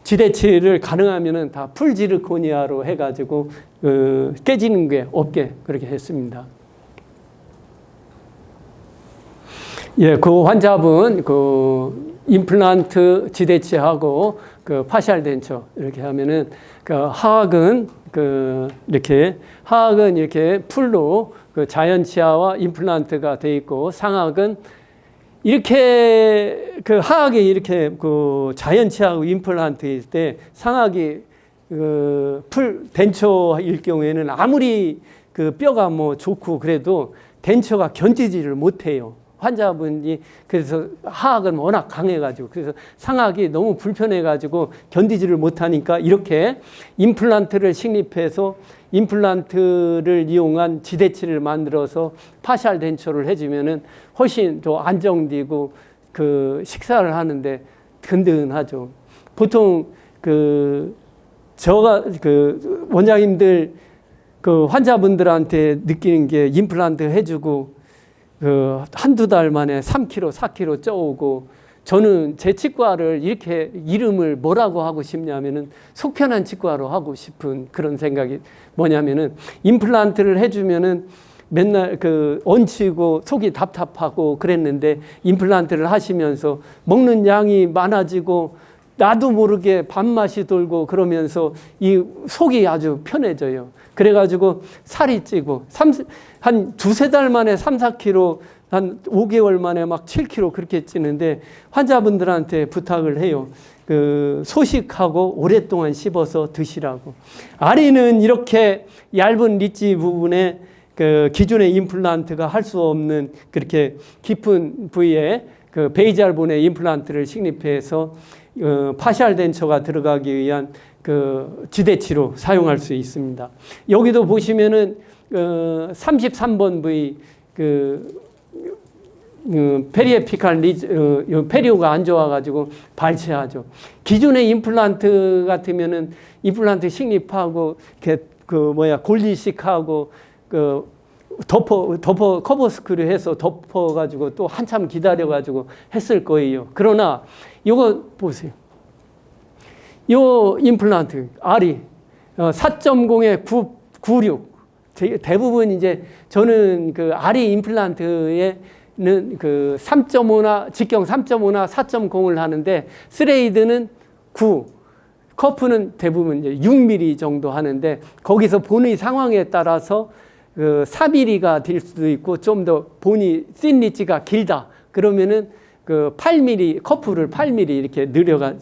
A: 지대치를 가능하면은 다 풀지르코니아로 해가지고 깨지는 게 없게 그렇게 했습니다. 예, 그 환자분 임플란트 지대치하고 파셜 덴처 이렇게 하면은 하악은 이렇게 풀로 자연치아와 임플란트가 돼 있고, 상악은 이렇게 하악이 이렇게 자연치아하고 임플란트일 때 상악이 풀 덴처일 경우에는 아무리 뼈가 좋고 그래도 덴처가 견디지를 못해요. 환자분이 그래서 하악은 워낙 강해가지고 그래서 상악이 너무 불편해가지고 견디지를 못하니까 이렇게 임플란트를 식립해서 임플란트를 이용한 지대치를 만들어서 파셜 덴처를 해주면은 훨씬 더 안정되고 식사를 하는데 든든하죠. 보통 저가 원장님들 환자분들한테 느끼는 게 임플란트 해주고 한두 달 만에 3kg, 4kg 쪄오고, 저는 제 치과를 이렇게 이름을 뭐라고 하고 싶냐면은 속편한 치과로 하고 싶은 그런 생각이 뭐냐면은, 임플란트를 해주면은 맨날 얹히고 속이 답답하고 그랬는데, 임플란트를 하시면서 먹는 양이 많아지고 나도 모르게 밥맛이 돌고 그러면서 이 속이 아주 편해져요. 그래가지고 살이 찌고 한 두세 달 만에 3, 4kg, 한 5개월 만에 막 7kg 그렇게 찌는데, 환자분들한테 부탁을 해요. 소식하고 오랫동안 씹어서 드시라고. 아리는 이렇게 얇은 리지 부분에 기존의 임플란트가 할 수 없는 그렇게 깊은 부위에 베이잘본의 임플란트를 식립해서 파셜 덴처가 들어가기 위한 지대치로 사용할 수 있습니다. 여기도 보시면은 33번 부위 페리에피칼 페리오가 안 좋아가지고 발치하죠. 기존의 임플란트 같으면은 임플란트 식립하고 골리식하고 커버 스크류 해서 덮어가지고 또 한참 기다려가지고 했을 거예요. 그러나 이거 보세요. 요 임플란트 아리 4.0에 96. 대부분 이제 저는 아리 임플란트에는 3.5나 직경 3.5나 4.0을 하는데, 스레이드는 9, 커프는 대부분 이제 6mm 정도 하는데, 거기서 본의 상황에 따라서 4mm가 될 수도 있고, 좀 더 본이 씬 리지가 길다 그러면은 8mm, 커프를 8mm 이렇게 늘려가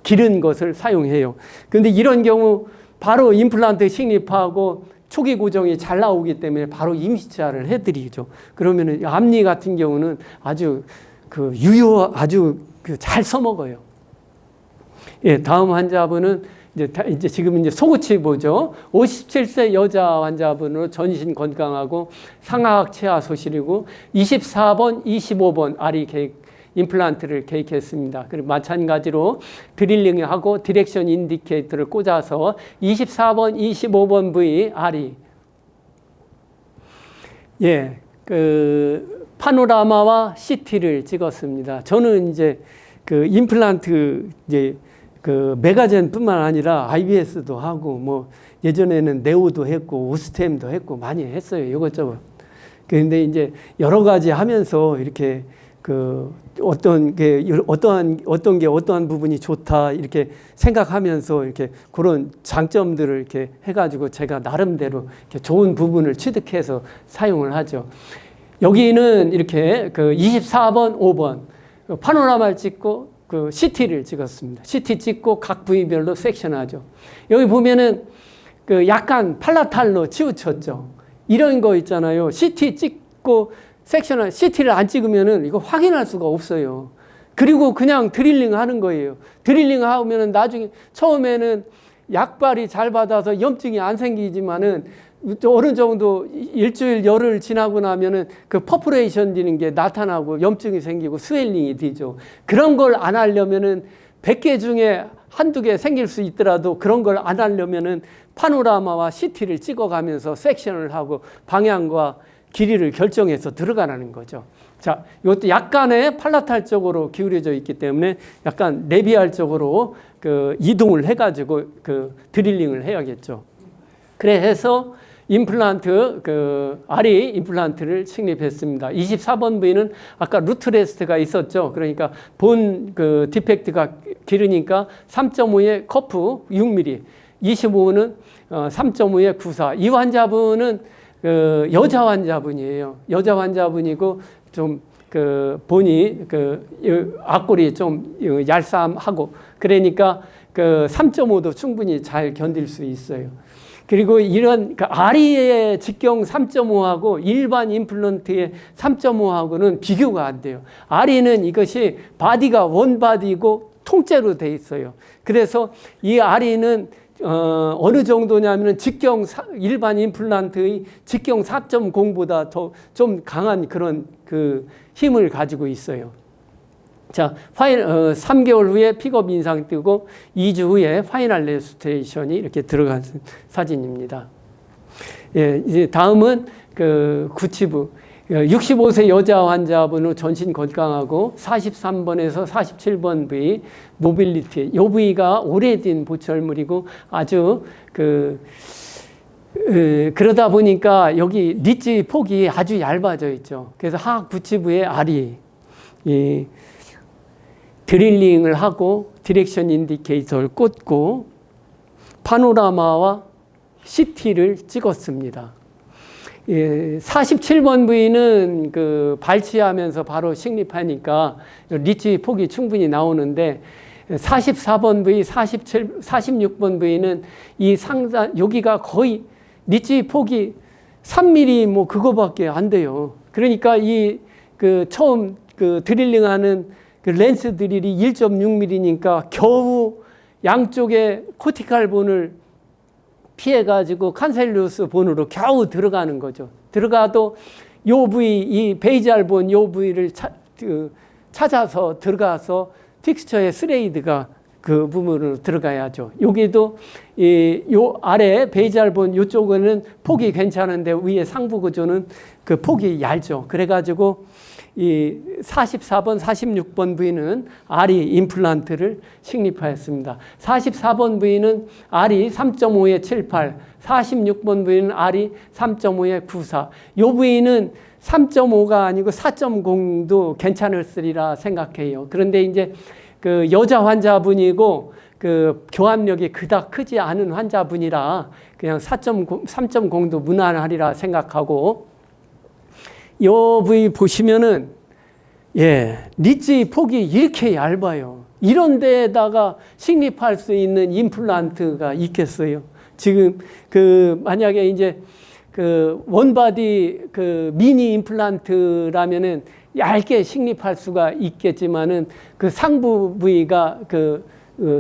A: 기른 것을 사용해요. 근데 이런 경우 바로 임플란트 식립하고 초기 고정이 잘 나오기 때문에 바로 임시치아를 해드리죠. 그러면은 앞니 같은 경우는 아주 아주 잘 써먹어요. 예, 다음 환자분은 이제 지금 소구치 보죠. 57세 여자 환자분으로 전신 건강하고 상하악 치아 소실이고 24번, 25번 아리 임플란트를 계획했습니다. 그리고 마찬가지로 드릴링하고 디렉션 인디케이터를 꽂아서 24번, 25번 부위 아리. 예, 파노라마와 CT를 찍었습니다. 저는 이제 임플란트 메가젠뿐만 아니라 IBS도 하고 뭐 예전에는 네오도 했고 오스템도 했고 많이 했어요. 이것저것. 그런데 이제 여러 가지 하면서 이렇게 어떤 게 어떠한 부분이 좋다 이렇게 생각하면서 이렇게 그런 장점들을 이렇게 해가지고 제가 나름대로 이렇게 좋은 부분을 취득해서 사용을 하죠. 여기는 이렇게 24번, 5번 파노라마를 찍고 CT를 찍었습니다. CT 찍고 각 부위별로 섹션하죠. 여기 보면은 약간 팔라탈로 치우쳤죠. 이런 거 있잖아요. CT 찍고 섹션을 CT를 안 찍으면은 이거 확인할 수가 없어요. 그리고 그냥 드릴링 하는 거예요. 드릴링 하면은 나중에 처음에는 약발이 잘 받아서 염증이 안 생기지만은 어느 정도 일주일 열흘 지나고 나면은 퍼포레이션 되는 게 나타나고 염증이 생기고 스웰링이 되죠. 그런 걸 안 하려면은 100개 중에 한두 개 생길 수 있더라도 그런 걸 안 하려면은 파노라마와 CT를 찍어가면서 섹션을 하고 방향과 길이를 결정해서 들어가라는 거죠. 자, 이것도 약간의 팔라탈 쪽으로 기울여져 있기 때문에 약간 레비알 쪽으로 이동을 해가지고 드릴링을 해야겠죠. 그래서 임플란트, 아리 임플란트를 식립했습니다. 24번 부위는 아까 루트레스트가 있었죠. 그러니까 본 디펙트가 길으니까 3.5에 커프 6mm, 25는 3.5에 94. 이 환자분은 여자 환자분이에요. 여자 환자분이고 좀 본이 앞골이 좀 얄쌈하고 그러니까 3.5도 충분히 잘 견딜 수 있어요. 그리고 이런 아리의 직경 3.5하고 일반 임플란트의 3.5하고는 비교가 안 돼요. 아리는 이것이 바디가 원바디고 통째로 돼 있어요. 그래서 이 아리는 어느 정도냐면은 일반 임플란트의 직경 4.0보다 더 좀 강한 그런 힘을 가지고 있어요. 자, 3개월 후에 픽업 인상 뜨고 2주 후에 파이널 레스토레이션이 이렇게 들어간 사진입니다. 예, 이제 다음은 그 구치부. 65세 여자 환자분은 전신 건강하고 43번에서 47번 부위 모빌리티. 이 부위가 오래된 보철물이고 아주 그러다 보니까 여기 리치 폭이 아주 얇아져 있죠. 그래서 하악 구치부의 알이 드릴링을 하고 디렉션 인디케이터를 꽂고 파노라마와 CT를 찍었습니다. 47번 부위는 발치하면서 바로 식립하니까 리치 폭이 충분히 나오는데 44번 부위, 46번 부위는 이 상단 여기가 거의 리치 폭이 3mm 뭐 그거밖에 안 돼요. 그러니까 처음 드릴링하는 렌스 드릴이 1.6mm니까 겨우 양쪽에 코티칼 본을 피해가지고 칸셀루스 본으로 겨우 들어가는 거죠. 들어가도 요 부위, 이 베이잘 본 요 부위를 찾아서 들어가서 픽스처의 스레이드가 그 부분으로 들어가야죠. 여기도 요 아래 베이잘 본 요쪽은 폭이 괜찮은데 위에 상부 구조는 그 폭이 얇죠. 그래가지고 이 44번, 46번 부위는 아리 임플란트를 식립하였습니다. 44번 부위는 아리 3.5에 78, 46번 부위는 아리 3.5에 94. 이 부위는 3.5가 아니고 4.0도 괜찮으리라 생각해요. 그런데 이제 그 여자 환자분이고 그 교합력이 그닥 크지 않은 환자분이라 그냥 3.0도 무난하리라 생각하고 이 부위 보시면은 리치 폭이 이렇게 얇아요. 이런 데에다가 식립할 수 있는 임플란트가 있겠어요. 지금 만약에 이제 원바디 미니 임플란트라면은 얇게 식립할 수가 있겠지만은 그 상부 부위가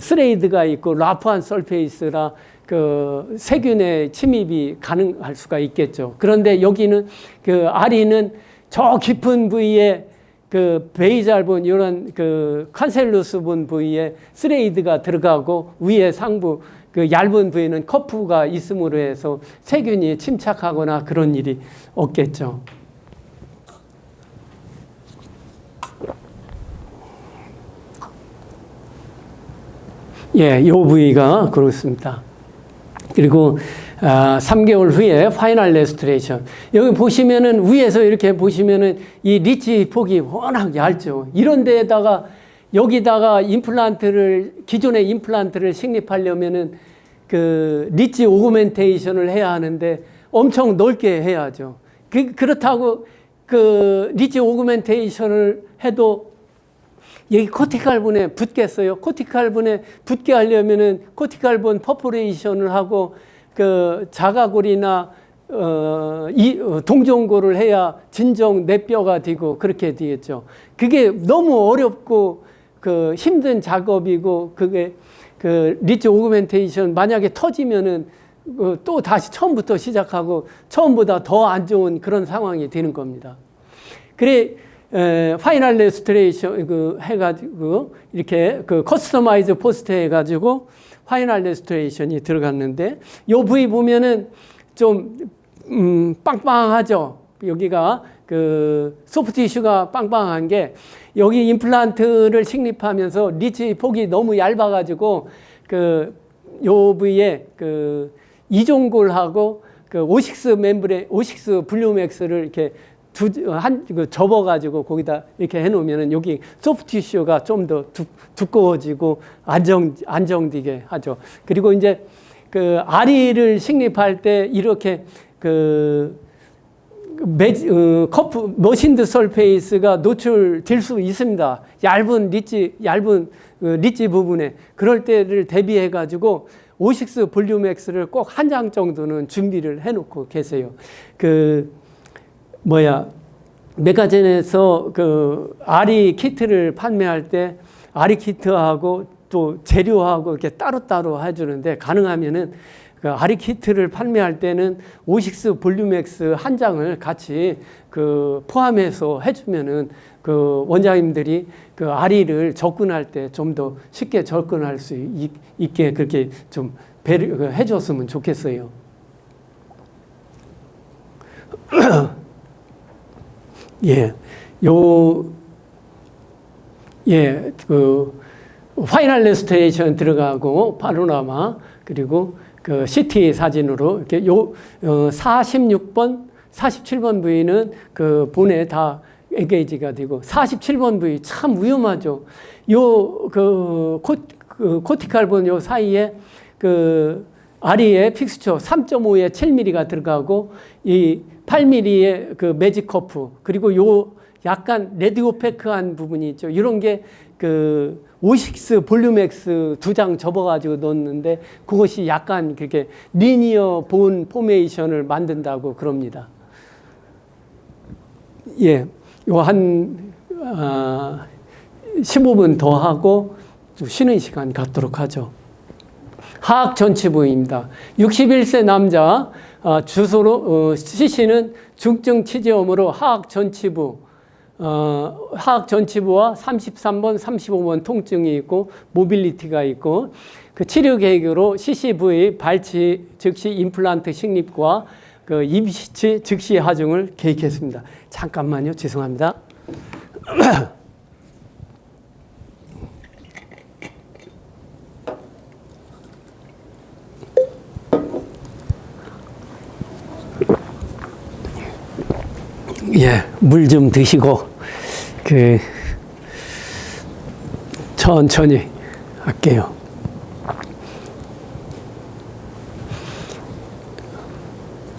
A: 스레이드가 있고 라프한 설페이스라 세균의 침입이 가능할 수가 있겠죠. 그런데 여기는 아리는 저 깊은 부위에 베이잘본 이런 칸셀루스본 부위에 스레이드가 들어가고 위에 상부 얇은 부위는 커프가 있음으로 해서 세균이 침착하거나 그런 일이 없겠죠. 이 부위가 그렇습니다. 그리고 3개월 후에 파이널 레스토레이션. 여기 보시면은 위에서 이렇게 보시면은 이 리치 폭이 워낙 얇죠. 이런 데에다가 여기다가 기존의 임플란트를 식립하려면은 리치 오그멘테이션을 해야 하는데 엄청 넓게 해야죠. 그렇다고 리치 오그멘테이션을 해도 여기 코티칼본에 붙겠어요. 코티칼본에 붙게 하려면은 코티칼본 퍼포레이션을 하고 자가골이나 동종골을 해야 진정 내뼈가 되고 그렇게 되겠죠. 그게 너무 어렵고 힘든 작업이고 그게 리치 오그멘테이션 만약에 터지면은 또 다시 처음부터 시작하고 처음보다 더 안 좋은 그런 상황이 되는 겁니다. 그래 파이널 레스토레이션 해가지고 이렇게 커스터마이즈 포스트 해가지고 파이널 레스토레이션이 들어갔는데 요 부위 보면은 좀 빵빵하죠. 여기가 소프트 티슈가 빵빵한 게 여기 임플란트를 식립하면서 리치 폭이 너무 얇아가지고 요 부위에 이종골하고 오식스 멤브레인, 오식스 블루맥스를 이렇게 접어가지고 거기다 이렇게 해놓으면은 여기 소프트 티슈가 좀 더 두꺼워지고 안정되게 하죠. 그리고 이제 아리를 식립할 때 이렇게 머신드 설페이스가 노출될 수 있습니다. 얇은 리치 부분에. 그럴 때를 대비해 가지고 오식스 볼륨엑스를 꼭 한 장 정도는 준비를 해 놓고 계세요. 메가젠에서 아리 키트를 판매할 때 아리 키트하고 또 재료하고 이렇게 따로따로 해주는데 가능하면은 그 아리 키트를 판매할 때는 오식스 볼륨엑스 한 장을 같이 그 포함해서 해주면은 그 원장님들이 그 아리를 접근할 때 좀 더 쉽게 접근할 수 있게 그렇게 좀 해줬으면 좋겠어요. 예, 그 파이널 레스토레이션 들어가고 파노라마 그리고 그 CT 사진으로 이렇게 46번, 47번 부위는 그 본에 다 에게이지가 되고 47번 부위 참 위험하죠. 그 코티칼 본 요 사이에 그 아리의 픽스처 3.5에 7mm가 들어가고 이 8mm의 그 매직 커프 그리고 요 약간 레디오페크한 부분이 있죠. 이런 게 그 오식스 볼륨엑스 2장 접어가지고 넣었는데 그것이 약간 그렇게 리니어 본 포메이션을 만든다고 그럽니다. 예, 요 한 15분 더 하고 좀 쉬는 시간 갖도록 하죠. 하악 전치부입니다. 61세 남자 주소로 CC는 중증 치지염으로 하악 전치부 하악 전치부와 33번, 35번 통증이 있고 모빌리티가 있고 그 치료 계획으로 CCV 발치 즉시 임플란트 식립과 그 임시 즉시 하중을 계획했습니다. 잠깐만요. 죄송합니다. 예, 물 좀 드시고 그 천천히 할게요.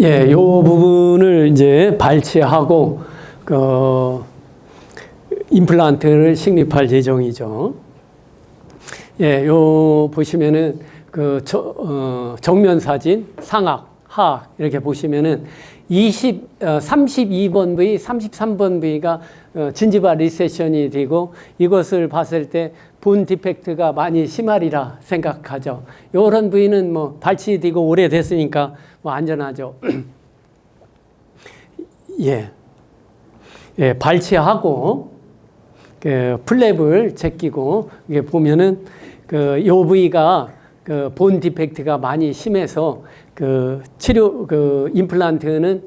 A: 예, 요 부분을 이제 발치하고 그 임플란트를 식립할 예정이죠. 예, 요 보시면은 그 정면 사진 상악, 하악 이렇게 보시면은 32번 부위, 33번 부위가 진지바 리세션이 되고 이것을 봤을 때 본 디펙트가 많이 심하리라 생각하죠. 이런 부위는 뭐 발치되고 오래됐으니까 뭐 안전하죠. 예. 예, 발치하고 그 플랩을 제끼고 이게 보면은 그 요 부위가 그 본 디펙트가 많이 심해서 그 치료 그 임플란트는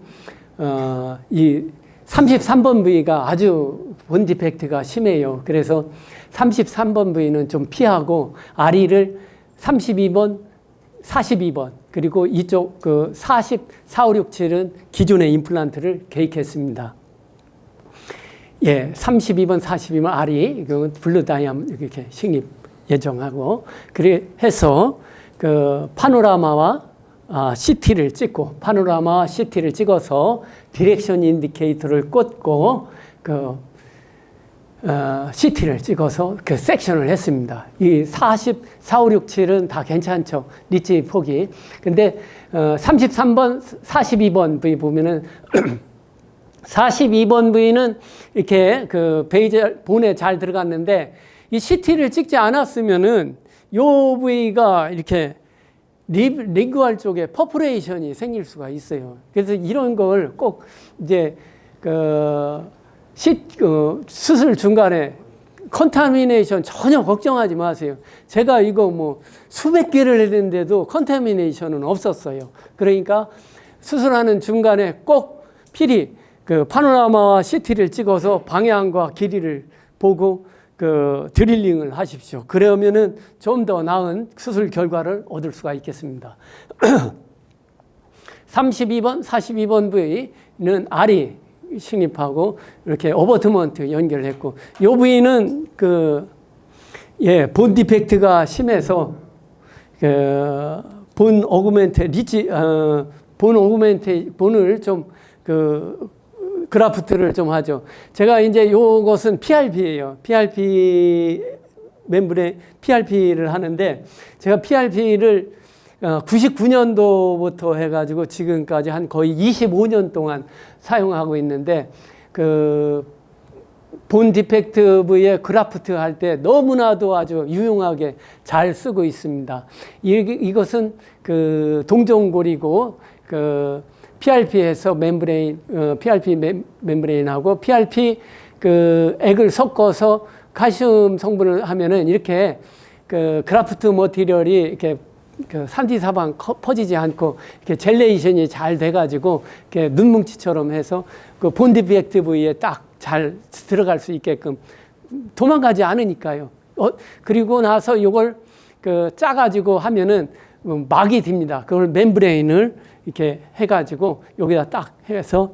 A: 이 33번 부위가 아주 본 디펙트가 심해요. 그래서 33번 부위는 좀 피하고 아리를 32번, 42번 그리고 이쪽 그 40, 4, 5, 6, 7은 기존의 임플란트를 계획했습니다. 예, 32번, 42번 아리 그 블루 다이암 이렇게 식립 예정하고 그래 해서 그 파노라마와 CT를 찍고 파노라마 CT를 찍어서 디렉션 인디케이터를 꽂고 그 CT를 찍어서 그 섹션을 했습니다. 이 40, 4, 5, 6, 7은 다 괜찮죠. 리치 폭이. 근데 33번, 42번 부위 보면은 42번 부위는 이렇게 그 베이젤 본에 잘 들어갔는데 이 CT를 찍지 않았으면은 요 부위가 이렇게 링구알 쪽에 퍼포레이션이 생길 수가 있어요. 그래서 이런 걸 꼭 이제 수술 중간에 컨타미네이션 전혀 걱정하지 마세요. 제가 이거 뭐 수백 개를 했는데도 컨타미네이션은 없었어요. 그러니까 수술하는 중간에 꼭 필히 그 파노라마와 CT를 찍어서 방향과 길이를 보고 그 드릴링을 하십시오. 그러면은 좀 더 나은 수술 결과를 얻을 수가 있겠습니다. 32번, 42번 부위는 아리 식립하고 이렇게 어버트먼트 연결했고 이 부위는 본 디펙트가 심해서 본 어구멘트 본을 좀 그라프트를 좀 하죠. 제가 이제 요것은 PRP예요. PRP 멤브레인 PRP를 하는데 제가 PRP를 99년도부터 해가지고 지금까지 한 거의 25년 동안 사용하고 있는데 본 디펙티브의 그라프트 할 때 너무나도 아주 유용하게 잘 쓰고 있습니다. 이것은 그 동종골이고 그 PRP에서 멤브레인, PRP 멤브레인하고 PRP 그 액을 섞어서 칼슘 성분을 하면은 이렇게 그 그라프트 머티리얼이 이렇게 그 3D 사방 퍼지지 않고 이렇게 젤레이션이 잘 돼가지고 이렇게 눈뭉치처럼 해서 그 본 디펙티브에 딱 잘 들어갈 수 있게끔 도망가지 않으니까요. 그리고 나서 이걸 그 짜가지고 하면은 막이 듭니다. 그걸 멤브레인을 이렇게 해가지고 여기다 딱 해서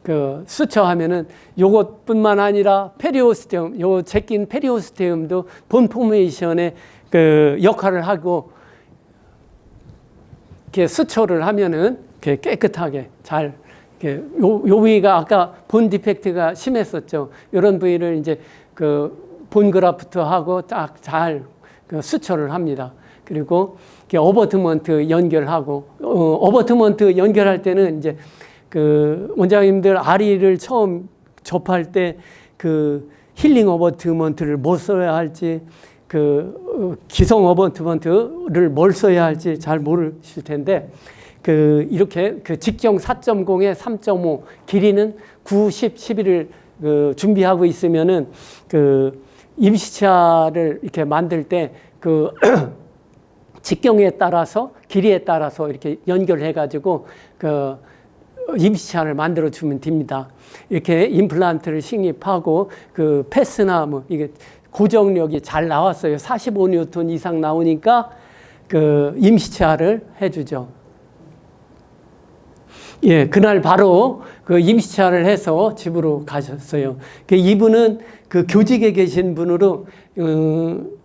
A: 그 수처하면은 요것뿐만 아니라 페리오스테움, 요 제낀 페리오스테움도 본 포메이션의 그 역할을 하고 이렇게 수초를 하면은 이렇게 깨끗하게 잘 요 부위가 아까 본 디펙트가 심했었죠. 이런 부위를 이제 그 본 그라프트하고 딱 잘 그 수초를 합니다. 그리고 어버트먼트 연결하고 어버트먼트 연결할 때는 이제 그 원장님들 아리를 처음 접할 때 그 힐링 어버트먼트를 뭐 써야 할지 그 기성 어버트먼트를 뭘 써야 할지 잘 모르실 텐데 그 이렇게 그 직경 4.0에 3.5 길이는 9, 10, 11을 그 준비하고 있으면은 그 임시차를 이렇게 만들 때 그 직경에 따라서 길이에 따라서 이렇게 연결해 가지고 그 임시차를 만들어 주면 됩니다. 이렇게 임플란트를 식립하고 그 패스나 뭐 이게 고정력이 잘 나왔어요. 45뉴턴 이상 나오니까 그 임시차를 해주죠. 예, 그날 바로 그 임시차를 해서 집으로 가셨어요. 이분은 그 교직에 계신 분으로,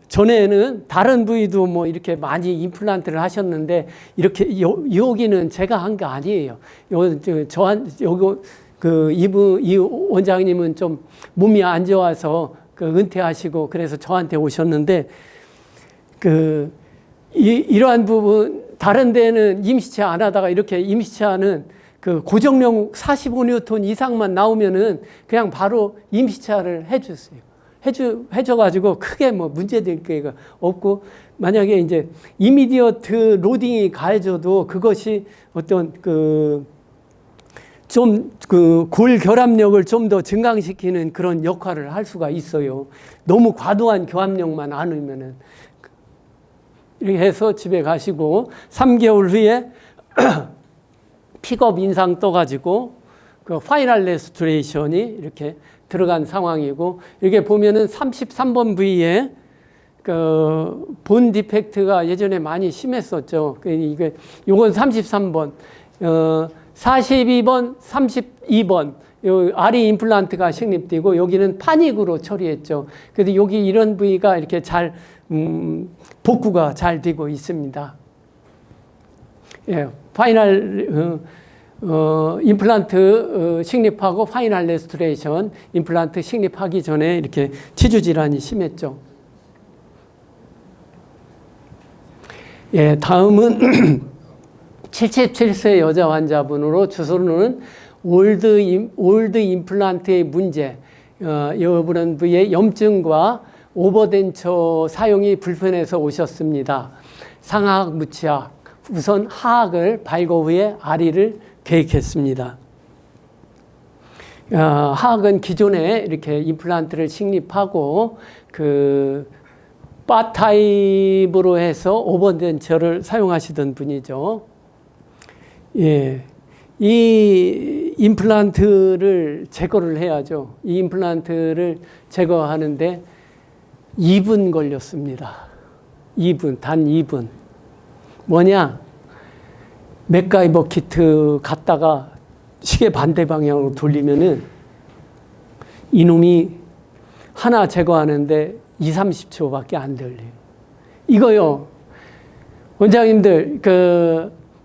A: 전에는 다른 부위도 뭐 이렇게 많이 임플란트를 하셨는데, 이렇게, 여기는 제가 한 거 아니에요. 이 원장님은 좀 몸이 안 좋아서 그 은퇴하시고 그래서 저한테 오셨는데, 이러한 부분, 다른 데는 임시차 안 하다가 이렇게 임시차는 그 고정력 45뉴턴 이상만 나오면은 그냥 바로 임시차를 해줬어요. 해줘가지고 크게 뭐 문제될 게 없고, 만약에 이제 이미디어트 로딩이 가해져도 그것이 어떤 골 결합력을 좀 더 증강시키는 그런 역할을 할 수가 있어요. 너무 과도한 교합력만 안 하면은. 이렇게 해서 집에 가시고 3개월 후에 픽업 인상 떠가지고 그 파이널 레스토레이션이 이렇게 들어간 상황이고, 이게 보면은 33번 부위에 그 본 디펙트가 예전에 많이 심했었죠. 이게 요건 33번, 42번, 32번 요 아리 임플란트가 식립되고 여기는 파닉으로 처리했죠. 그래서 여기 이런 부위가 이렇게 잘 복구가 잘 되고 있습니다. 예, 파이널 임플란트 식립하고 파이널 레스토레이션 임플란트 식립하기 전에 이렇게 치주 질환이 심했죠. 예, 다음은 77세 여자 환자분으로 주소는 올드 임플란트의 문제, 이런 부위의 염증과 오버덴처 사용이 불편해서 오셨습니다. 상하악, 무치악, 우선 하악을 발고 후에 아리를 계획했습니다. 하악은 기존에 이렇게 임플란트를 식립하고 그 바 타입으로 해서 오버덴처를 사용하시던 분이죠. 예, 이 임플란트를 제거를 해야죠. 이 임플란트를 제거하는데 2분 걸렸습니다. 2분, 단 2분. 뭐냐? 맥가이버 키트 갖다가 시계 반대 방향으로 돌리면은 이놈이 하나 제거하는데 2, 30초밖에 안 걸려요. 이거요. 원장님들,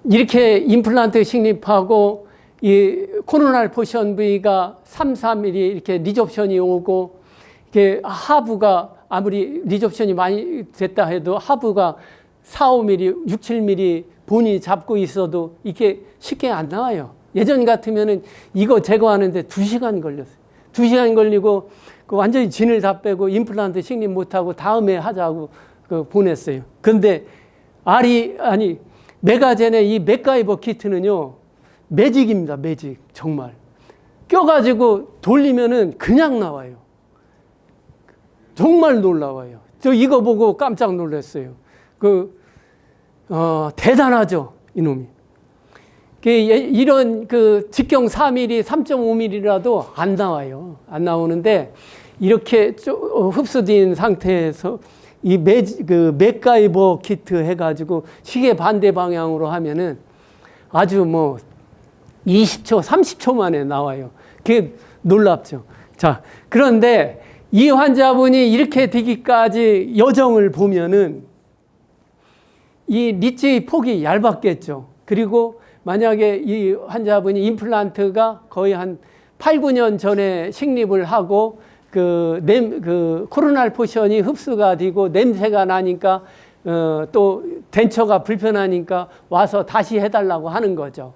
A: 이렇게 임플란트 식립하고 이 코로날 포션 부위가 3, 4mm 이렇게 리접션이 오고, 이게 하부가 아무리 리접션이 많이 됐다 해도 하부가 4, 5mm, 6, 7mm 본이 잡고 있어도 이게 쉽게 안 나와요. 예전 같으면은 이거 제거하는데 2시간 걸렸어요. 2시간 걸리고 그 완전히 진을 다 빼고 임플란트 식립 못하고 다음에 하자고 그 보냈어요. 근데 메가젠의 이 맥가이버 키트는요, 매직입니다. 매직. 정말. 껴가지고 돌리면은 그냥 나와요. 정말 놀라워요. 저 이거 보고 깜짝 놀랐어요. 대단하죠, 이놈이. 이런 직경 4mm, 3.5mm라도 안 나와요. 안 나오는데, 이렇게 흡수된 상태에서 이 맥가이버 키트 해가지고 시계 반대 방향으로 하면은 아주 20초, 30초 만에 나와요. 그게 놀랍죠. 자, 그런데 이 환자분이 이렇게 되기까지 여정을 보면은 이 리치의 폭이 얇았겠죠. 그리고 만약에 이 환자분이 임플란트가 거의 한 8, 9년 전에 식립을 하고 코로날 포션이 흡수가 되고 냄새가 나니까 또 덴처가 불편하니까 와서 다시 해달라고 하는 거죠.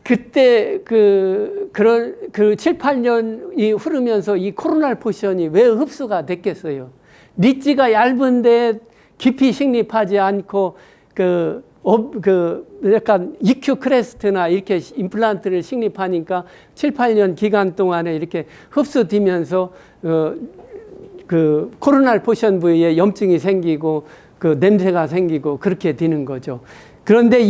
A: 그때 7, 8년이 흐르면서 이 코로날 포션이 왜 흡수가 됐겠어요? 리치가 얇은데 깊이 식립하지 않고 약간 EQ 크레스트나 이렇게 임플란트를 식립하니까 7, 8년 기간 동안에 이렇게 흡수되면서 코로날 포션 부위에 염증이 생기고 냄새가 생기고 그렇게 되는 거죠. 그런데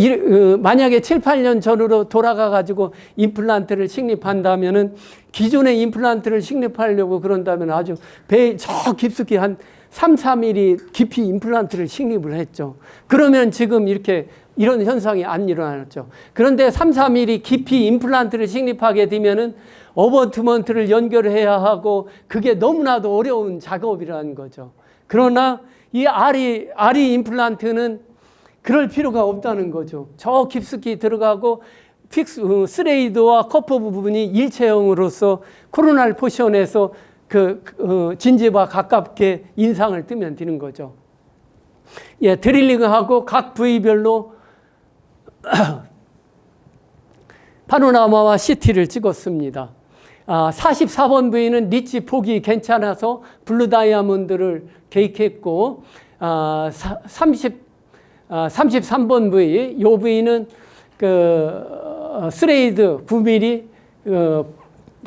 A: 만약에 7, 8년 전으로 돌아가가지고 임플란트를 식립한다면은 기존의 임플란트를 식립하려고 그런다면 아주 배에 저 깊숙이 한 3, 4mm 깊이 임플란트를 식립을 했죠. 그러면 지금 이런 현상이 안 일어났죠. 그런데 3, 4mm 깊이 임플란트를 식립하게 되면은 어버트먼트를 연결해야 하고 그게 너무나도 어려운 작업이라는 거죠. 그러나 이 아리 임플란트는 그럴 필요가 없다는 거죠. 저 깊숙이 들어가고 스레이드와 커프 부분이 일체형으로서 코로날 포션에서 진지와 가깝게 인상을 뜨면 되는 거죠. 예, 드릴링하고 각 부위별로 파노라마와 CT를 찍었습니다. 44번 부위는 리치 폭이 괜찮아서 블루 다이아몬드를 계획했고, 33번 부위, 이 부위는 스레이드 9mm,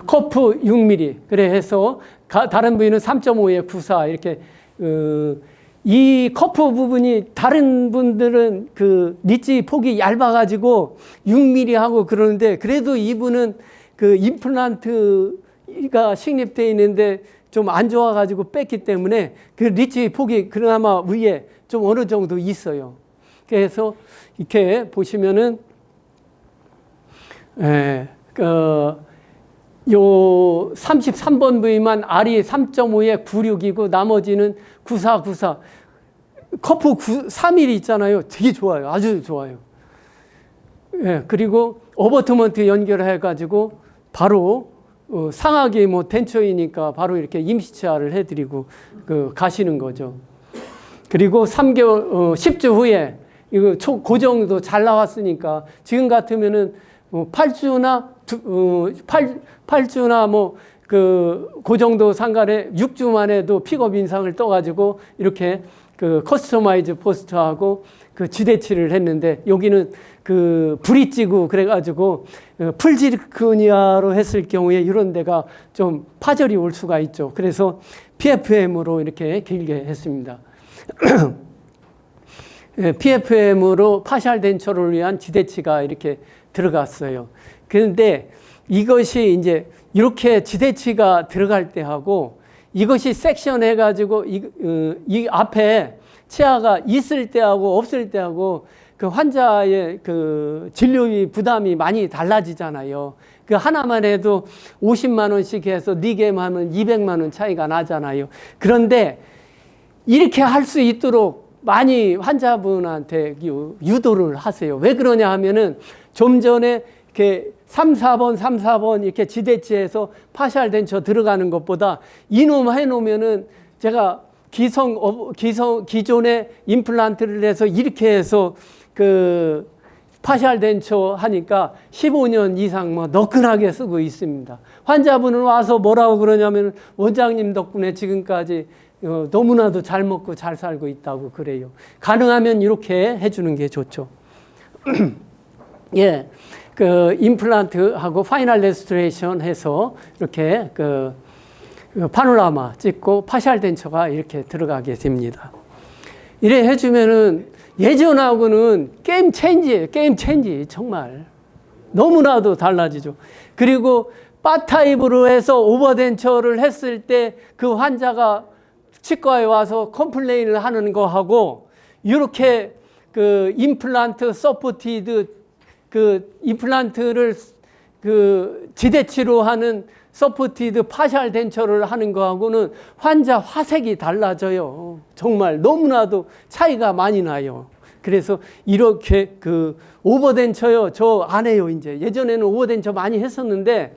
A: 커프 6mm, 그래 해서 다른 부위는 3.5에 94 이렇게 이 커프 부분이 다른 분들은 리치 폭이 얇아가지고 6mm 하고 그러는데 그래도 이분은 임플란트가 식립되어 있는데 좀 안 좋아가지고 뺐기 때문에 리치 폭이 그나마 위에 좀 어느 정도 있어요. 그래서 이렇게 보시면은 요 33번 부위만 R이 3.5에 96이고 나머지는 94, 94. 커프 3mm 있잖아요. 되게 좋아요. 아주 좋아요. 예, 그리고 어버트먼트 연결해가지고 바로 상하기 덴처이니까 바로 이렇게 임시치아를 해드리고 가시는 거죠. 그리고 3개월, 10주 후에 이거 고정도 잘 나왔으니까 지금 같으면은 8주나 8주나 그 정도 상간에 6주 만에도 픽업 인상을 떠가지고 이렇게 커스터마이즈 포스트하고 지대치를 했는데 여기는 브릿지고 그래가지고 풀지르코니아로 했을 경우에 이런 데가 좀 파절이 올 수가 있죠. 그래서 PFM으로 이렇게 길게 했습니다. PFM으로 파샬 덴처를 위한 지대치가 이렇게 들어갔어요. 그런데 이것이 이제 이렇게 지대치가 들어갈 때 하고 이것이 섹션 해가지고 이 앞에 치아가 있을 때하고 없을 때하고 환자의 진료비 부담이 많이 달라지잖아요. 하나만 해도 50만 원씩 해서 4개만 하면 200만 원 차이가 나잖아요. 그런데 이렇게 할 수 있도록 많이 환자분한테 유도를 하세요. 왜 그러냐 하면은 좀 전에 이렇게 3, 4번 이렇게 지대치에서 파샬 덴처 들어가는 것보다 이놈 해놓으면은 제가 기존의 임플란트를 해서 이렇게 해서 파셜 덴처 하니까 15년 이상 뭐 너끈하게 쓰고 있습니다. 환자분은 와서 뭐라고 그러냐면 원장님 덕분에 지금까지 너무나도 잘 먹고 잘 살고 있다고 그래요. 가능하면 이렇게 해주는 게 좋죠. 예, 그 임플란트하고 파이널 레스토레이션 해서 이렇게 그 파노라마 찍고 파셜 덴처가 이렇게 들어가게 됩니다. 이래 해주면은 예전하고는 게임 체인지 정말 너무나도 달라지죠. 그리고 바 타입으로 해서 오버덴처를 했을 때 그 환자가 치과에 와서 컴플레인을 하는 거하고 이렇게 그 임플란트 서포티드 그 임플란트를 그 지대치로 하는 서포티드 파셜 덴처를 하는 거하고는 환자 화색이 달라져요. 정말 너무나도 차이가 많이 나요. 그래서 이렇게 그 오버덴처요. 저 안 해요, 이제. 예전에는 오버덴처 많이 했었는데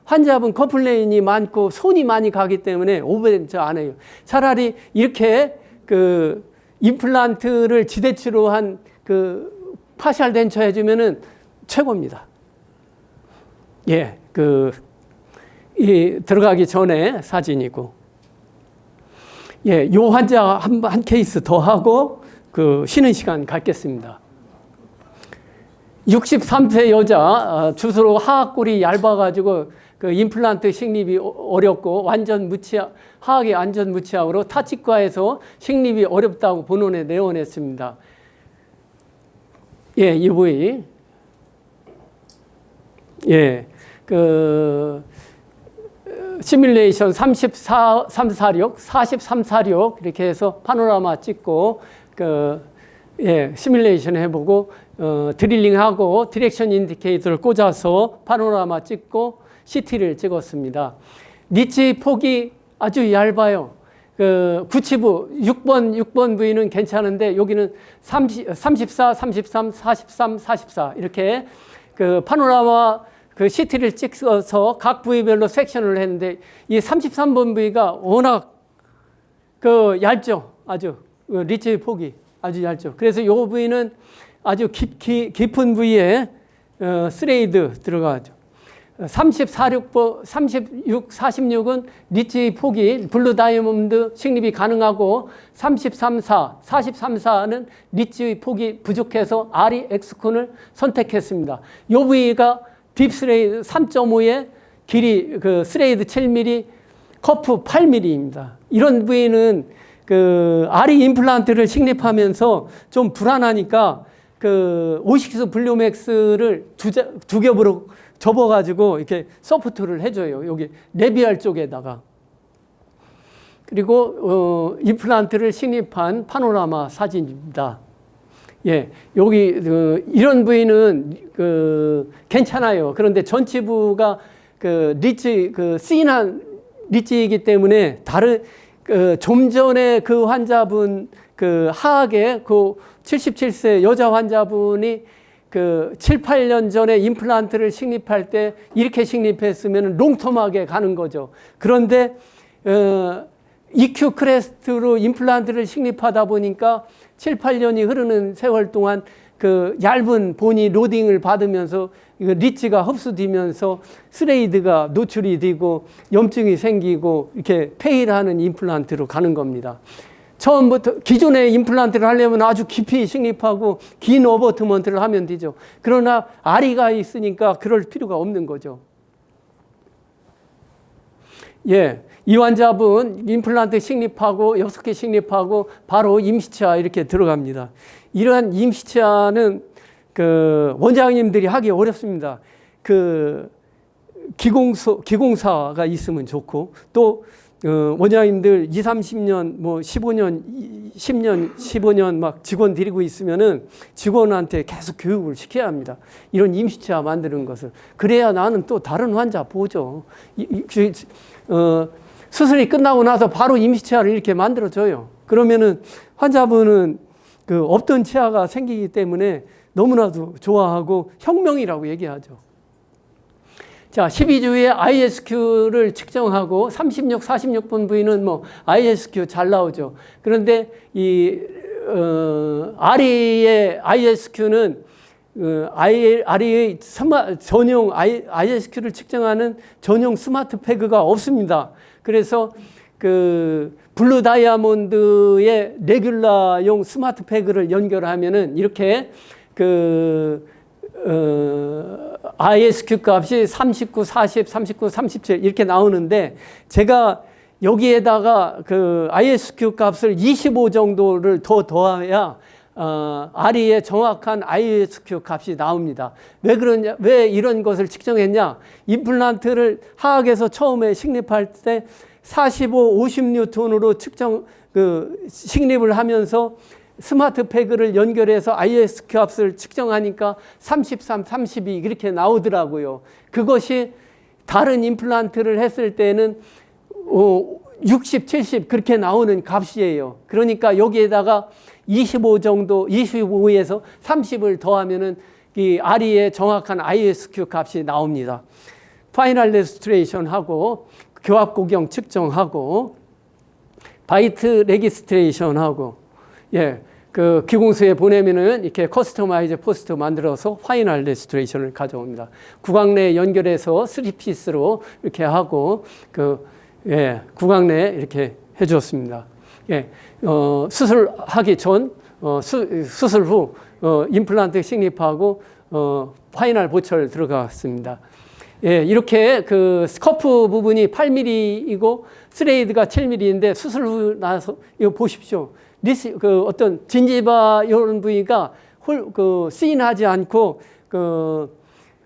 A: 환자분 컴플레인이 많고 손이 많이 가기 때문에 오버덴처 안 해요. 차라리 이렇게 그 임플란트를 지대치로 한 그 파셜 덴처 해주면은 최고입니다. 예, 들어가기 전에 사진이고. 예, 요 환자 한 케이스 더 하고 쉬는 시간 갖겠습니다. 63세 여자, 주스로 하악골이 얇아가지고 그 임플란트 식립이 어렵고 하악이 완전 무치하고 타치과에서 식립이 어렵다고 본원에 내원했습니다. 예, 이 부위. 예, 시뮬레이션 4346 이렇게 해서 파노라마 찍고 시뮬레이션 해보고 드릴링하고 디렉션 인디케이터를 꽂아서 파노라마 찍고 CT를 찍었습니다. 니치 폭이 아주 얇아요. 구치부 6번 부위는 괜찮은데 여기는 34, 33, 43, 44 이렇게 파노라마 CT를 찍어서 각 부위별로 섹션을 했는데 이 33번 부위가 워낙 얇죠. 아주 리치 폭이 아주 얇죠. 그래서 이 부위는 아주 깊은 부위에 스레이드 들어가죠. 36, 46은 리치 폭이 블루 다이아몬드 식립이 가능하고 43, 4는 리치 폭이 부족해서 아리 엑스콘을 선택했습니다. 이 부위가 딥 스레이드 3.5에 길이 스레이드 7mm, 커프 8mm입니다. 이런 부위는 아리 임플란트를 식립하면서 좀 불안하니까 오식스 블루맥스를 두 겹으로 접어가지고 이렇게 서포트를 해줘요. 여기 레비알 쪽에다가. 그리고 임플란트를 식립한 파노라마 사진입니다. 예, 여기 이런 부위는 괜찮아요. 그런데 전치부가 C난 리치이기 때문에 좀 전에 그 환자분 하악의 77세 여자 환자분이 7, 8년 전에 임플란트를 식립할 때 이렇게 식립했으면 롱텀하게 가는 거죠. 그런데 EQ 크레스트로 임플란트를 식립하다 보니까 7, 8년이 흐르는 세월 동안 얇은 본이 로딩을 받으면서 리치가 흡수되면서 스레이드가 노출이 되고 염증이 생기고 이렇게 페일하는 임플란트로 가는 겁니다. 처음부터 기존의 임플란트를 하려면 아주 깊이 식립하고 긴 어버트먼트를 하면 되죠. 그러나 아리가 있으니까 그럴 필요가 없는 거죠. 예, 이 환자분 임플란트 식립하고 6개 식립하고 바로 임시치아 이렇게 들어갑니다. 이러한 임시치아는 원장님들이 하기 어렵습니다. 기공사가 있으면 좋고 또 원장님들 20, 30년, 15년, 10년, 15년 막 직원 데리고 있으면은 직원한테 계속 교육을 시켜야 합니다. 이런 임시치아 만드는 것을. 그래야 나는 또 다른 환자 보죠. 수술이 끝나고 나서 바로 임시치아를 이렇게 만들어줘요. 그러면은 환자분은 없던 치아가 생기기 때문에 너무나도 좋아하고 혁명이라고 얘기하죠. 자, 12주에 ISQ를 측정하고 36, 46번 부위는 ISQ 잘 나오죠. 그런데 이 아리의 ISQ는 RE의 전용 ISQ를 측정하는 전용 스마트 패그가 없습니다. 그래서 그 블루 다이아몬드의 레귤라용 스마트 패그를 연결하면은 이렇게 그 ISQ 값이 39, 40, 39, 37 이렇게 나오는데 제가 여기에다가 그 ISQ 값을 25 정도를 더 더해야 RE의 정확한 ISQ 값이 나옵니다. 왜 그러냐, 왜 이런 것을 측정했냐? 임플란트를 하악에서 처음에 식립할 때 45, 50뉴턴으로 식립을 하면서 스마트 패그를 연결해서 ISQ 값을 측정하니까 33, 32 이렇게 나오더라고요. 그것이 다른 임플란트를 했을 때는 60, 70 그렇게 나오는 값이에요. 그러니까 여기에다가 25 정도, 25에서 30을 더하면은 이 RE의 정확한 ISQ 값이 나옵니다. 파이널 레지스트레이션 하고 교합 고경 측정하고 바이트 레지스트레이션 하고 그 기공소에 보내면은 이렇게 커스터마이즈 포스트 만들어서 파이널 레지스트레이션을 가져옵니다. 구강 내에 연결해서 3피스로 이렇게 하고 구강 내에 이렇게 해주었습니다. 수술하기 전, 수술 후 임플란트 식립하고 파이널 보철 들어갔습니다. 이렇게 그 스커프 부분이 8mm이고 스레이드가 7mm인데 수술 후 나서 이거 보십시오. 그 어떤 진지바 이런 부위가 시인하지 않고 그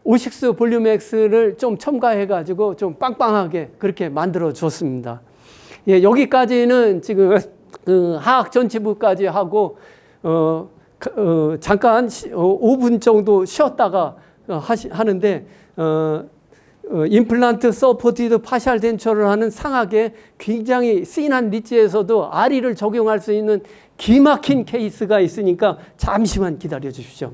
A: 오식스 볼륨엑스를 좀 첨가해가지고 좀 빵빵하게 그렇게 만들어 줬습니다. 여기까지는 지금 하악 전치부까지 하고 잠깐 5분 정도 쉬었다가 하는데 임플란트 서포티드 파셜 덴처를 하는 상하게 굉장히 시인한 리치에서도 RE를 적용할 수 있는 기막힌 케이스가 있으니까 잠시만 기다려 주십시오.